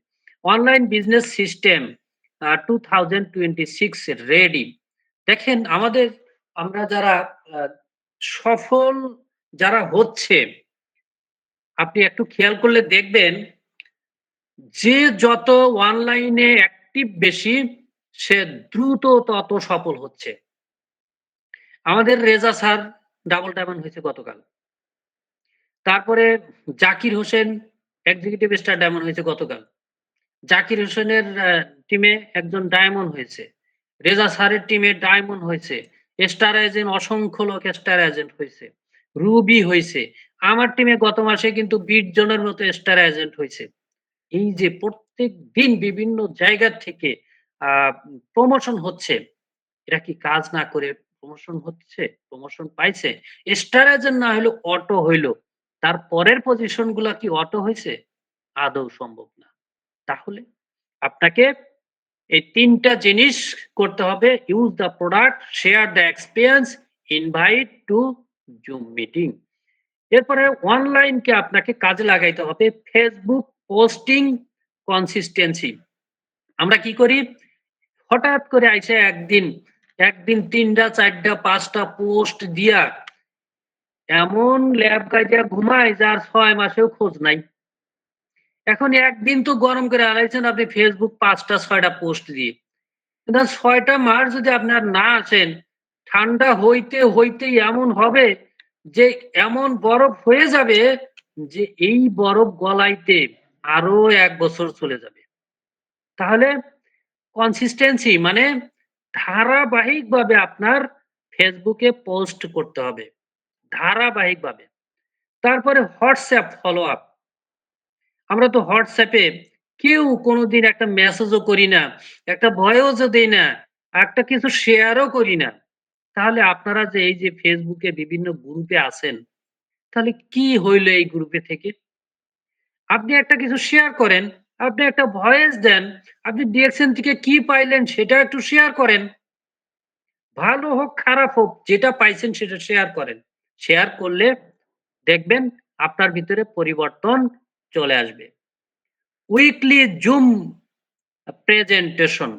Online business system 2026 ready. দেখেন আমরা যারা আ সফল যারা হচ্ছে, আপনি একটু খেয়াল করলে দেখবেন যে যত অনলাইনে অ্যাক্টিভ বেশি, সে দ্রুত তত সফল হচ্ছে। আমাদের রেজা স্যার ডাবল ডায়মন্ড হয়েছে গতকাল। তারপরে Zakir Hossain executive star diamond হয়েছে গতকাল। জাকির হোসেনের টিমে একজন ডায়মন্ড হয়েছে। রেজা স্যারের টিমে ডায়মন্ড হয়েছে। স্টার এজেন্ট অসংখ্য লোক স্টার এজেন্ট হইছে। রুবি হইছে। আমার টিমে গত মাসে কিন্তু ২০ জনের মতো স্টার এজেন্ট হইছে। এই যে প্রত্যেকদিন বিভিন্ন জায়গা থেকে আ প্রমোশন হচ্ছে। এরা কি কাজ না করে প্রমোশন হচ্ছে? প্রমোশন পাইছে? স্টার এজেন্ট না হইলেও অটো হইল। তার পরের পজিশন গুলা কি অটো হইছে? আদৌ সম্ভব না। তাহলে আপনাকে এই ৩ টা জিনিস করতে হবে। Use the product, share the experience, invite to zoom meeting. এরপরে অনলাইনকে আপনাকে কাজে লাগাইতে হবে। Facebook posting consistency. আমরা কি করি? হঠাৎ করে আইসা একদিন ৩ টা ৪ টা ৫ টা পোস্ট দিয়া এমন ল্যাব গাইজা ঘুমাই যার ৬ মাসেও খোঁজ নাই। এখন একদিন তো গরম করে আড়াইছেন আপনি Facebook ৫ টা ৬ টা পোস্ট দিয়ে। কিন্তু ৬ টা মাস যদি আপনার না আসেন, ঠান্ডা হইতেই এমন হবে যে এমন বরফ হয়ে যাবে যে এই বরফ গলাইতে আরো ১ বছর চলে যাবে। তাহলে কনসিস্টেন্সি মানে ধারাবাহিকভাবে আপনার Facebook এ পোস্ট করতে হবে। ধারাবাহিকভাবে। তারপরে WhatsApp ফলো আপ। আমরা তো WhatsApp এ কেউ কোনদিন একটা মেসেজও করি না, একটা ভয়েসও দেই না, একটা কিছু শেয়ারও করি না। তাহলে আপনারা যে এই যে Facebook এ বিভিন্ন গ্রুপে আছেন, তাহলে কি হইল এই গ্রুপে থেকে? আপনি একটা কিছু শেয়ার করেন, আপনি একটা ভয়েস দেন, আপনি ডিরেকশন থেকে কি পাইলেন সেটা একটু শেয়ার করেন। ভালো হোক, খারাপ হোক, যেটা পাইছেন সেটা শেয়ার করেন। শেয়ার করলে দেখবেন আপনার ভিতরে পরিবর্তন চলে আসবে। Weekly zoom presentation.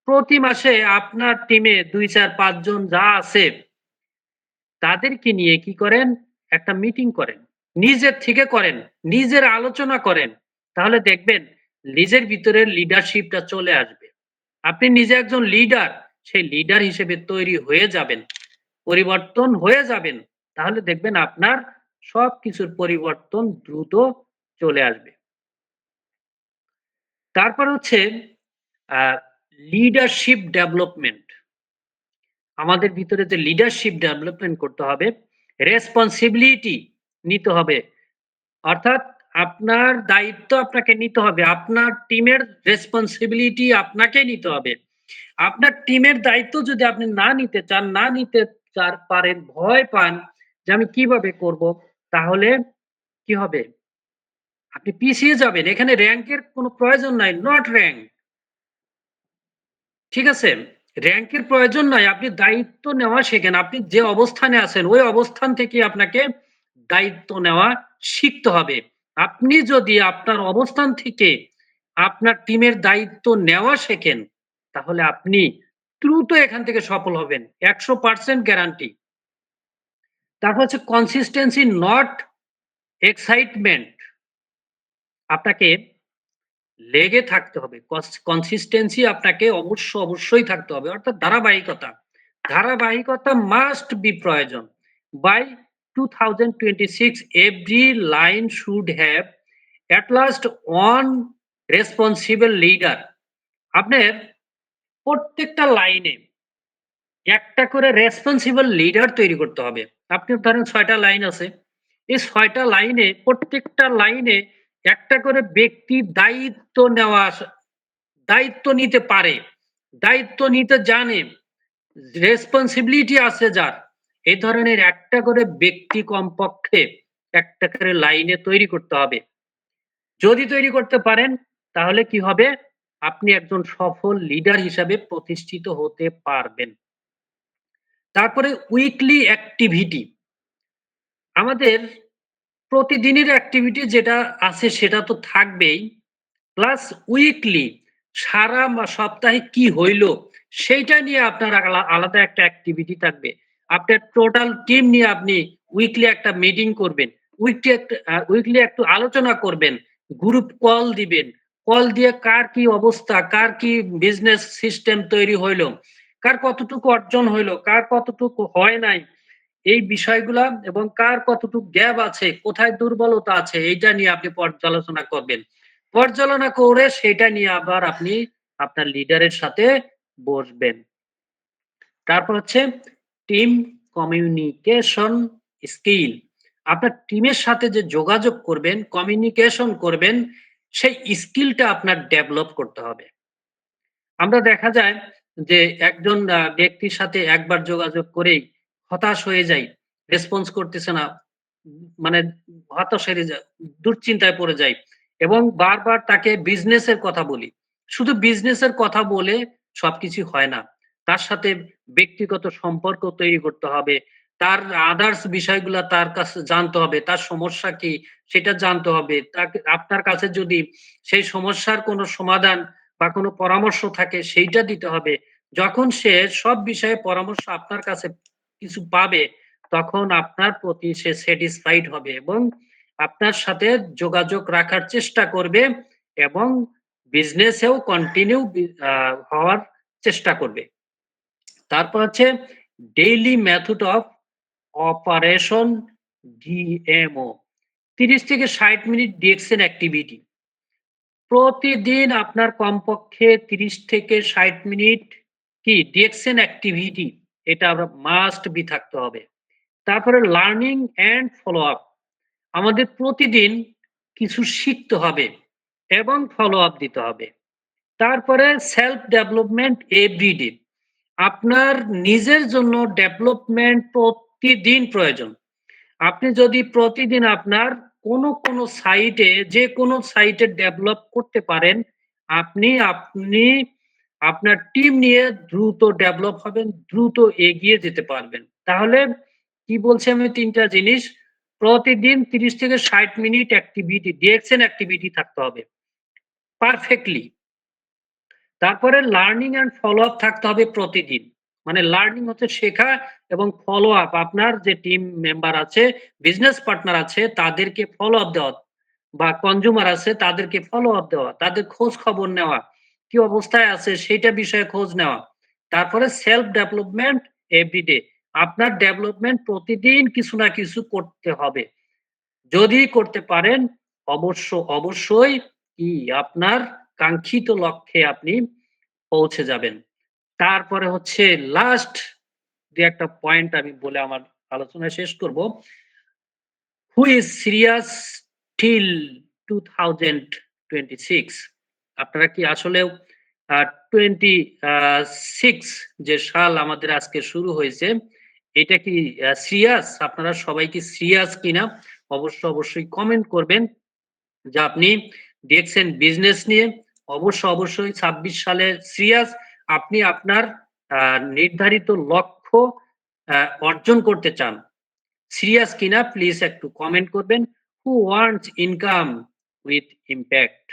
প্রতি মাসে আপনার টিমে ২, ৪, ৫ জন যা আছে তাদেরকে নিয়ে কি করেন? একটা মিটিং করেন। নিজের থেকে করেন, নিজের আলোচনা করেন। তাহলে দেখবেন নিজের ভিতরে লিডারশিপটা চলে আসবে। আপনি নিজে একজন লিডার, সেই লিডার হিসেবে তৈরি হয়ে যাবেন। পরিবর্তন হয়ে যাবেন। তাহলে দেখবেন আপনার সবকিছুর পরিবর্তন দ্রুত চলে আসবে। তারপর হচ্ছে আ লিডারশিপ ডেভেলপমেন্ট। আমাদের ভিতরে যে লিডারশিপ ডেভেলপমেন্ট করতে হবে, রেসপনসিবিলিটি নিতে হবে। অর্থাৎ আপনার দায়িত্ব আপনাকে নিতে হবে। আপনার টিমের রেসপনসিবিলিটি আপনাকেই নিতে হবে। আপনার টিমের দায়িত্ব যদি আপনি না নিতে চান, না নিতে পারেন, ভয় পান যে আমি কিভাবে করব? তাহলে কি হবে? আপনি পিছিয়ে যাবেন। এখানে র‍্যাংকের কোনো প্রয়োজন নাই। Not rank. ঠিক আছে? র‍্যাংকের প্রয়োজন নাই। আপনি দায়িত্ব নেওয়া শেখেন। আপনি যে অবস্থানে আছেন, ওই অবস্থান থেকেই আপনাকে দায়িত্ব নেওয়া শিখতে হবে। আপনি যদি আপনার অবস্থান থেকে আপনার টিমের দায়িত্ব নেওয়া শেখেন, তাহলে আপনি দ্রুত এখান থেকে সফল হবেন। ১০০% গ্যারান্টি। তারপর হচ্ছে consistency not excitement. আপনাকে লেগে থাকতে হবে। কনসিস্টেন্সি আপনাকে অবশ্যই থাকতে হবে। অর্থাৎ ধারাবাহিকতা। ধারাবাহিকতা মাস্ট বি প্রয়োজন। By 2026 every line should have at last one responsible leader. আপনার প্রত্যেকটা লাইনে একটা করে রেসপন্সিবল লিডার তৈরি করতে হবে। আপনি ধরেন ৬ টা লাইন আছে। এই ৬ টা লাইনে প্রত্যেকটা লাইনে একটা করে ব্যক্তি দায়িত্ব নিতে পারে, দায়িত্ব নিতে জানে, রেসপনসিবিলিটি আছে যার। এই ধরনের একটা করে ব্যক্তি কমপক্ষে একটা করে লাইনে তৈরি করতে হবে। যদি তৈরি করতে পারেন তাহলে কি হবে? আপনি একজন সফল লিডার হিসাবে প্রতিষ্ঠিত হতে পারবেন। তারপরে উইকলি অ্যাক্টিভিটি। আমাদের প্রতিদিনের অ্যাক্টিভিটি যেটা আছে সেটা তো থাকবেই। প্লাস উইকলি সারা সপ্তাহে কি হইল সেইটা নিয়ে আপনার আলাদা একটা অ্যাক্টিভিটি থাকবে। আপনার টোটাল টিম নিয়ে আপনি উইকলি একটা মিটিং করবেন। উইকলি একটু আলোচনা করবেন। গ্রুপ কল দিবেন। কল দিয়ে কার কি অবস্থা, কার কি বিজনেস সিস্টেম তৈরি হইল, কার কতটুকু অর্জন হইল, কার কতটুকু হয় নাই। এই বিষয়গুলা এবং কার কতটুকু গ্যাপ আছে, কোথায় দুর্বলতা আছে এইটা নিয়ে আপনি পর্যালোচনা করবেন। পর্যালোচনা করে সেটা নিয়ে আবার আপনি আপনার লিডারের সাথে বসবেন। তারপর হচ্ছে টিম কমিউনিকেশন স্কিল। আপনার টিমের সাথে যে যোগাযোগ করবেন, কমিউনিকেশন করবেন, সেই স্কিলটা আপনার ডেভেলপ করতে হবে। আমরা দেখা যায় যে একজন ব্যক্তির সাথে একবার যোগাযোগ করেই হতাশ হয়ে যাই। রেসপন্স করতেছে না। মানে হতাশ হয়ে যায়, দুশ্চিন্তায় পড়ে যাই এবং বারবার তাকে বিজনেসের কথা বলি। শুধু বিজনেসের কথা বলে সবকিছু হয় না। তার সাথে ব্যক্তিগত সম্পর্ক তৈরি করতে হবে। তার আদার্স বিষয়গুলা তার কাছে জানতে হবে। তার সমস্যা কি সেটা জানতে হবে। আপনার কাছে যদি সেই সমস্যার কোনো সমাধান বা কোনো পরামর্শ থাকে সেইটা দিতে হবে। যখন সে সব বিষয়ে পরামর্শ আপনার কাছে কিছু পাবে, তখন আপনার প্রতি সে স্যাটিসফাইড হবে এবং আপনার সাথে যোগাযোগ রাখার চেষ্টা করবে এবং বিজনেসেও কন্টিনিউ হওয়ার চেষ্টা করবে। তারপর হচ্ছে daily method of operation DMO. ৩০ থেকে ৬০ মিনিট ডিএক্সএন অ্যাক্টিভিটি। প্রতিদিন আপনার কমপক্ষে ৩০ থেকে ৬০ মিনিট কি ডিএক্সএন অ্যাক্টিভিটি এটা মাস্ট বি থাকতে হবে। তারপরে লার্নিং অ্যান্ড ফলো আপ। আমাদের প্রতিদিন কিছু শিখতে হবে এবং ফলো আপ দিতে হবে। তারপরে সেলফ ডেভেলপমেন্ট এভরিডে। আপনার নিজের জন্য ডেভেলপমেন্ট প্রতিদিন প্রয়োজন। আপনি যদি প্রতিদিন আপনার কোনো সাইটে যেকোনো সাইটে ডেভেলপ করতে পারেন, আপনি আপনার টিম নিয়ে দ্রুত ডেভেলপ হবেন, দ্রুত এগিয়ে যেতে পারবেন। তাহলে কি বলছি আমি ৩ টা জিনিস, প্রতিদিন ৩০ থেকে ৬০ মিনিট অ্যাক্টিভিটি, ডিএক্সএন অ্যাক্টিভিটি থাকতে হবে পারফেক্টলি। তারপরে লার্নিং অ্যান্ড ফলো আপ থাকতে হবে প্রতিদিন। মানে লার্নিং হচ্ছে শেখা এবং ফলো আপ আপনার যে টিম মেম্বার আছে, বিজনেস পার্টনার আছে তাদেরকে ফলো আপ দেওয়া বা কনজিউমার আছে তাদেরকে ফলো আপ দেওয়া, তাদের খোঁজ খবর নেওয়া, কি অবস্থায় আছে সেইটা বিষয়ে খোঁজ নেওয়া। তারপরে সেলফ ডেভেলপমেন্ট এভরিডে। আপনার ডেভেলপমেন্ট প্রতিদিন কিছু না কিছু করতে হবে। যদি করতে পারেন অবশ্যই কি আপনার কাঙ্ক্ষিত লক্ষ্যে আপনি পৌঁছে যাবেন। তারপরে হচ্ছে লাস্ট ২-১ টা পয়েন্ট আমি বলে আমার আলোচনা শেষ করব। Who is serious till 2026? আপনারা কি আসলেও 26 যে সাল আমাদের আজকে শুরু হয়েছে, এটা কি সিরিয়াস? আপনারা সবাই কি সিরিয়াস কিনা? অবশ্যই কমেন্ট করবেন যে আপনি দেখছেন বিজনেস নিয়ে। অবশ্যই ২৬ সালে সিরিয়াস আপনি আপনার নির্ধারিত লক্ষ্য আ অর্জন করতে চান। সিরিয়াস কিনা প্লিজ একটু কমেন্ট করবেন। Who wants income with impact?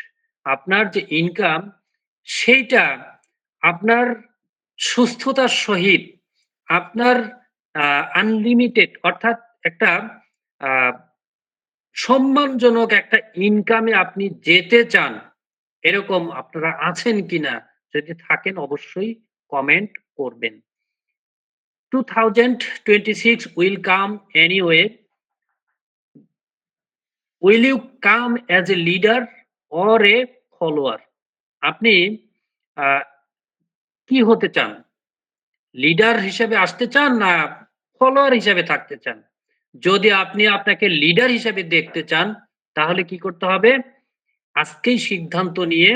আপনার যে ইনকাম সেইটা আপনার সুস্থতার সহিত আপনার আ আনলিমিটেড অর্থাৎ একটা আ সম্মানজনক একটা ইনকামে আপনি যেতে চান, এরকম আপনারা আছেন কিনা? যদি থাকেন অবশ্যই কমেন্ট করবেন। 2026 will come anyway. Will you come as a leader or a follower? আপনি আ কি হতে চান? লিডার হিসেবে আসতে চান না ফলোয়ার হিসেবে থাকতে চান? যদি আপনি আপনাকে লিডার হিসেবে দেখতে চান, তাহলে কি করতে হবে? আজকেই সিদ্ধান্ত নিয়ে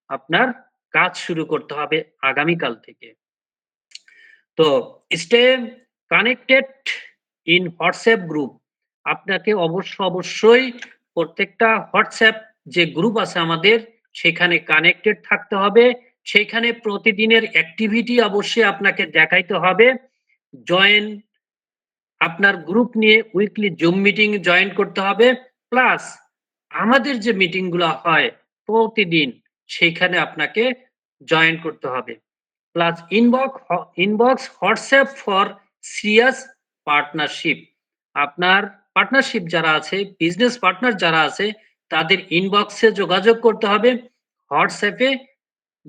আপনার কাজ শুরু করতে হবে আগামীকাল থেকে। তো stay connected in WhatsApp group. আপনাকে অবশ্যই প্রত্যেকটা হোয়াটসঅ্যাপ যে গ্রুপ আছে আমাদের সেখানে কানেক্টেড থাকতে হবে। সেইখানে প্রতিদিনের অ্যাক্টিভিটি অবশ্যই আপনাকে দেখাইতে হবে। জয়েন আপনার গ্রুপ নিয়ে উইকলি জুম মিটিং জয়েন করতে হবে। প্লাস আমাদের যে মিটিং গুলা হয় প্রতিদিন সেইখানে আপনাকে জয়েন করতে হবে। Plus inbox WhatsApp for serious partnership. আপনার পার্টনারশিপ যারা আছে, বিজনেস পার্টনার যারা আছে তাদের ইনবক্সে যোগাযোগ করতে হবে। হোয়াটসঅ্যাপে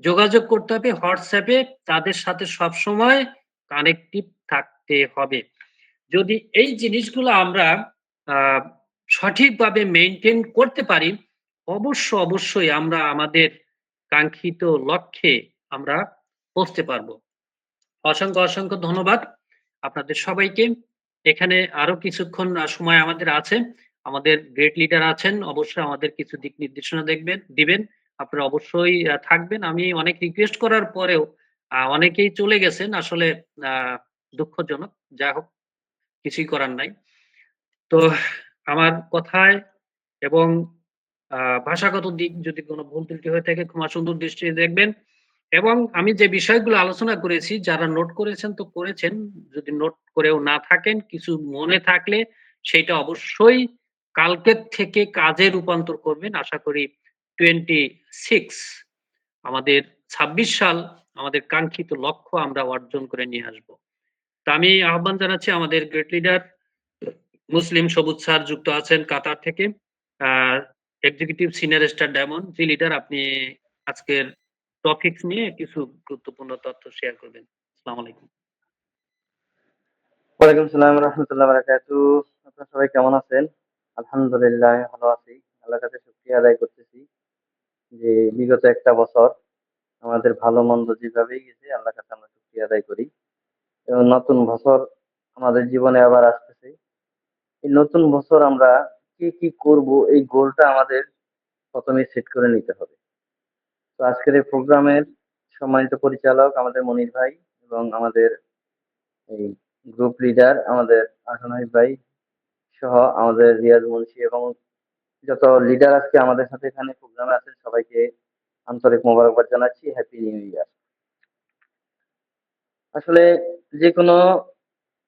যোগাযোগ করতে হবে। হোয়াটসঅ্যাপে তাদের সাথে সবসময় কানেক্টিভ থাকতে হবে। যদি এই জিনিসগুলো আমরা আ সঠিকভাবে মেইনটেইন করতে পারি, অবশ্যই আমরা আমাদের কাঙ্ক্ষিত লক্ষ্যে আমরা পৌঁছতে পারবো। অসংখ্য ধন্যবাদ আপনাদের সবাইকে। এখানে আরো কিছুক্ষণ সময় আমাদের আছে। আমাদের গ্রেট লিডার আছেন। অবশ্যই আমাদের কিছু দিক নির্দেশনা দিবেন। আপনারা অবশ্যই থাকবেন। আমি অনেক রিকোয়েস্ট করার পরেও অনেকেই চলে গেছেন। আসলে আ দুঃখজনক। যা হোক কিছুই করার নাই। তো আমার কথায় এবং আ ভাষাগত দিক যদি কোনো ভুল ত্রুটি হয়ে থাকে ক্ষমা সুন্দর দৃষ্টিতে দেখবেন। এবং আমি যে বিষয়গুলো আলোচনা করেছি যারা নোট করেছেন তো করেছেন। যদি নোট করেও না থাকেন কিছু মনে থাকলে সেইটা অবশ্যই কালকের থেকে কাজে রূপান্তর করবেন। আশা করি 26 আমাদের ২৬ সাল আমাদের কাঙ্ক্ষিত লক্ষ্য আমরা অর্জন করে নিয়ে আসব। তো আমি আহ্বান জানাচ্ছি আমাদের গ্রেট লিডার মুসলিম সবুজ স্যার যুক্ত আছেন কাতার থেকে। আ এক্সিকিউটিভ সিনিয়র স্টার ডায়মন্ড জি লিডার আপনি আজকের টপিকস নিয়ে কিছু গুরুত্বপূর্ণ তথ্য শেয়ার করবেন। আসসালামু আলাইকুম। ওয়ালাইকুম সালাম রহমতুল্লাহ বারাকাতু। আপনারা সবাই কেমন আছেন? আলহামদুলিল্লাহ ভালো আছি। আল্লাহর কাছে শুকরিয়া আদায় করতেছি যে বিগত একটা বছর আমাদের ভালো মন্দ যেভাবেই গেছে আল্লাহর কাছে আমরা শুকরিয়া আদায় করি। এবং নতুন বছর আমাদের জীবনে আবার আসতেছে। এই নতুন বছর আমরা কি করব এই গোলটা আমাদের প্রথমে সেট করে নিতে হবে। তো আজকের এই প্রোগ্রামের সম্মানিত পরিচালক আমাদের মনির ভাই এবং আমাদের এই গ্রুপ লিডার আমাদের আহসান হাবিব ভাই সহ আমাদের রিয়াজ মুন্সি এবং যত লিডার আজকে আমাদের সাথে এখানে প্রোগ্রামে আছেন সবাইকে আন্তরিক মোবারকবাদ জানাচ্ছি। Happy new year. আসলে যে কোনো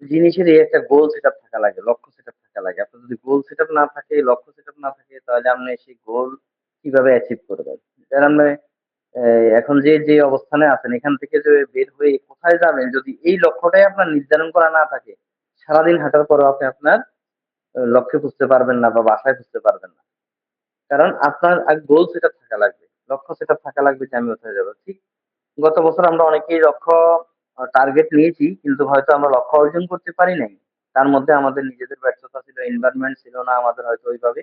জিনিসেরই একটা গোল সেটআপ থাকা লাগে, লক্ষ্য সেটআপ থাকা লাগে। আপনার যদি গোল সেটআপ না থাকে, লক্ষ্য সেটআপ না থাকে তাহলে আপনি সেই গোল কিভাবে অ্যাচিভ করবেন? যারা আপনি এখন যে অবস্থানে আছেন এখান থেকে যে বের হয়ে কোথায় যাবেন যদি এই লক্ষ্যটাই আপনার নির্ধারণ করা না থাকে, সারাদিন হাঁটার পরেও আপনি আপনার লক্ষ্যে পৌঁছতে পারবেন না বা বাসায় পৌঁছতে পারবেন না। কারণ আপনার গোল সেটআপ থাকা লাগবে। লক্ষ্য সেটআপ থাকা লাগবে যে আমি কোথায় যাবো। ঠিক গত বছর আমরা অনেকেই লক্ষ্য টার্গেট নিয়েছি কিন্তু হয়তো আমরা লক্ষ্য অর্জন করতে পারি নাই। তার মধ্যে আমাদের নিজেদের ব্যর্থতা ছিল, এনভায়রনমেন্ট ছিল না আমাদের হয়তো ওইভাবে।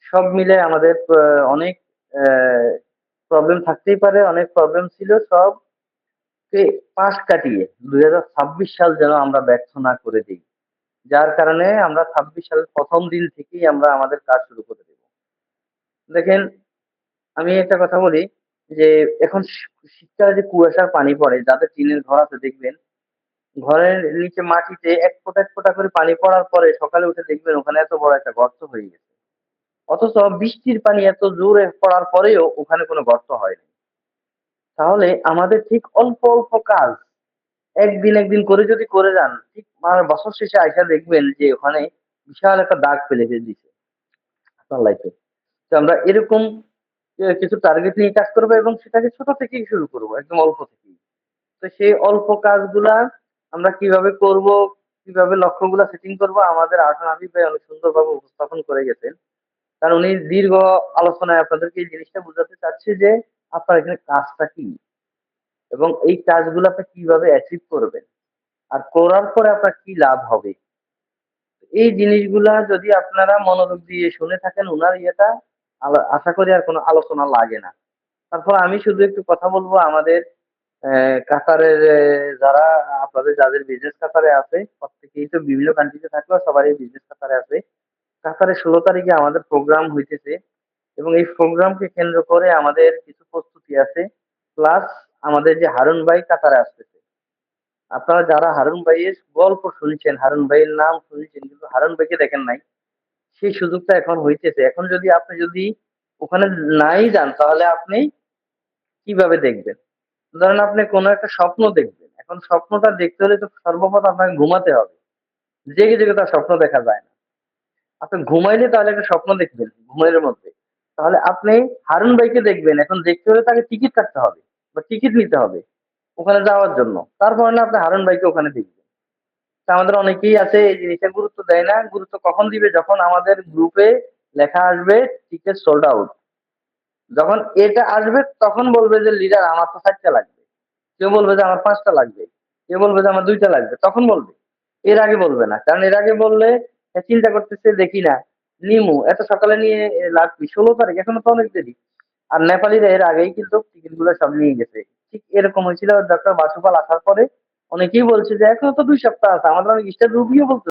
সব মিলে আমাদের অনেক অ্যা প্রবলেম থাকতেই পারে, অনেক প্রবলেম ছিল, সবকে পাশ কাটিয়ে ২০২৬ সাল যেন আমরা ব্যর্থ না করে দেই। যার কারণে আমরা ২৬ সালের ১ম দিন থেকেই আমরা আমাদের কাজ শুরু করে দেব। দেখেন, আমি একটা কথা বলি যে এখন শীতকালে যে কুয়াশার পানি পড়ে, যাদের টিনের ঘর আছে দেখবেন, ঘরের নিচে মাটিতে এক ফোঁটা করে পানি পড়ার পরে সকালে উঠে দেখবেন ওখানে এত বড় একটা গর্ত হয়ে গেছে। অথচ বৃষ্টির পানি এত জোরে পড়ার পরেও ওখানে কোনো গর্ত হয়নি। তাহলে আমাদের ঠিক অল্প কাজ একদিন করে যদি করে যান, ঠিক বছর শেষে আইসা দেখবেন যে ওখানে বিশাল একটা দাগ ফেলে দিছে আপনার লাইফে। তো আমরা এরকম কিছু টার্গেট নিয়ে কাজ করবো এবং সেটাকে ছোট থেকেই শুরু করবো, একদম অল্প থেকেই। তো সেই অল্প কাজগুলা আমরা কিভাবে করব, কিভাবে লক্ষ্যগুলা সেটিং করব, আমাদের আহসান হাবিব ভাই অনেক সুন্দরভাবে উপস্থাপন করে গেছেন। কারণ উনি দীর্ঘ আলোচনায় আপনাদেরকে এই জিনিসটা বুঝাতে চাচ্ছি যে আপনার এখানে কাজটা কি এবং এই কাজগুলো আপনি কিভাবে অ্যাচিভ করবেন আর করার পরে আপনার কি লাভ হবে। এই জিনিসগুলা যদি আপনারা মনোযোগ দিয়ে শুনে থাকেন উনার ইয়েটা, আশা করি আর কোনো আলোচনা লাগে না। তারপর আমি শুধু একটু কথা বলবো আমাদের কাতারের যারা আপনাদের যাদের বিজনেস কাতারে আছে, প্রত্যেকেই তো বিভিন্ন কান্ট্রিতে থাকলেও সবারই বিজনেস কাতারে আছে। কাতারে ১৬ তারিখে আমাদের প্রোগ্রাম হইতেছে এবং এই প্রোগ্রামকে কেন্দ্র করে আমাদের কিছু প্রস্তুতি আছে। প্লাস আমাদের যে হারুন ভাই কাতারে আসতেছে। আপনারা যারা হারুন ভাইয়ের গল্প শুনছেন, হারুন ভাইয়ের নাম শুনছেন কিন্তু হারুন ভাইকে দেখেন নাই। সেই সুযোগটা এখন হইতেছে। এখন যদি আপনি যদি ওখানে নাই যান তাহলে আপনি কিভাবে দেখবেন? ধরেন আপনি কোনো একটা স্বপ্ন দেখবেন। এখন স্বপ্নটা দেখতে হলে তো সর্বপ্রথম আপনাকে ঘুমাতে হবে। জেগে তার স্বপ্ন দেখা যায় না। আপনি ঘুমাইলে তাহলে একটা স্বপ্ন দেখবেন ঘুমের মধ্যে। তাহলে আপনি হারুন ভাইকে দেখবেন। এখন দেখতে হলে তাকে টিকিট কাটতে হবে বা টিকিট নিতে হবে ওখানে যাওয়ার জন্য। তারপরে না আপনি হারুন ভাইকে ওখানে দেখবেন। তা আমাদের অনেকেই আছে এই জিনিসটা গুরুত্ব দেয় না। গুরুত্ব কখন দিবে? যখন আমাদের গ্রুপে লেখা আসবে টিকেট সোল্ড আউট। যখন এটা আসবে তখন বলবে যে লিডার আমার তো ৪ টা লাগবে। কেউ বলবে যে আমার ৫ টা লাগবে। কেউ বলবে যে আমার ২ টা লাগবে। তখন বলবে। এর আগে বলবে না। কারণ এর আগে বললে চিন্তা করতেছে দেখি না। নিমু এত সকালে নিয়ে লাভ কি? ১৬ তারিখ এখনো তো অনেক দেরি। আর নেপালিরা এর আগেই কিন্তু টিকিট গুলো সব নিয়ে গেছে। ঠিক এরকম হয়েছিল ডক্টর বাসুপাল আসার পরে অনেকেই বলছে যে এখনো তো ২ সপ্তাহ আছে। আমাদের অনেক স্টার রুবিও বলতেছে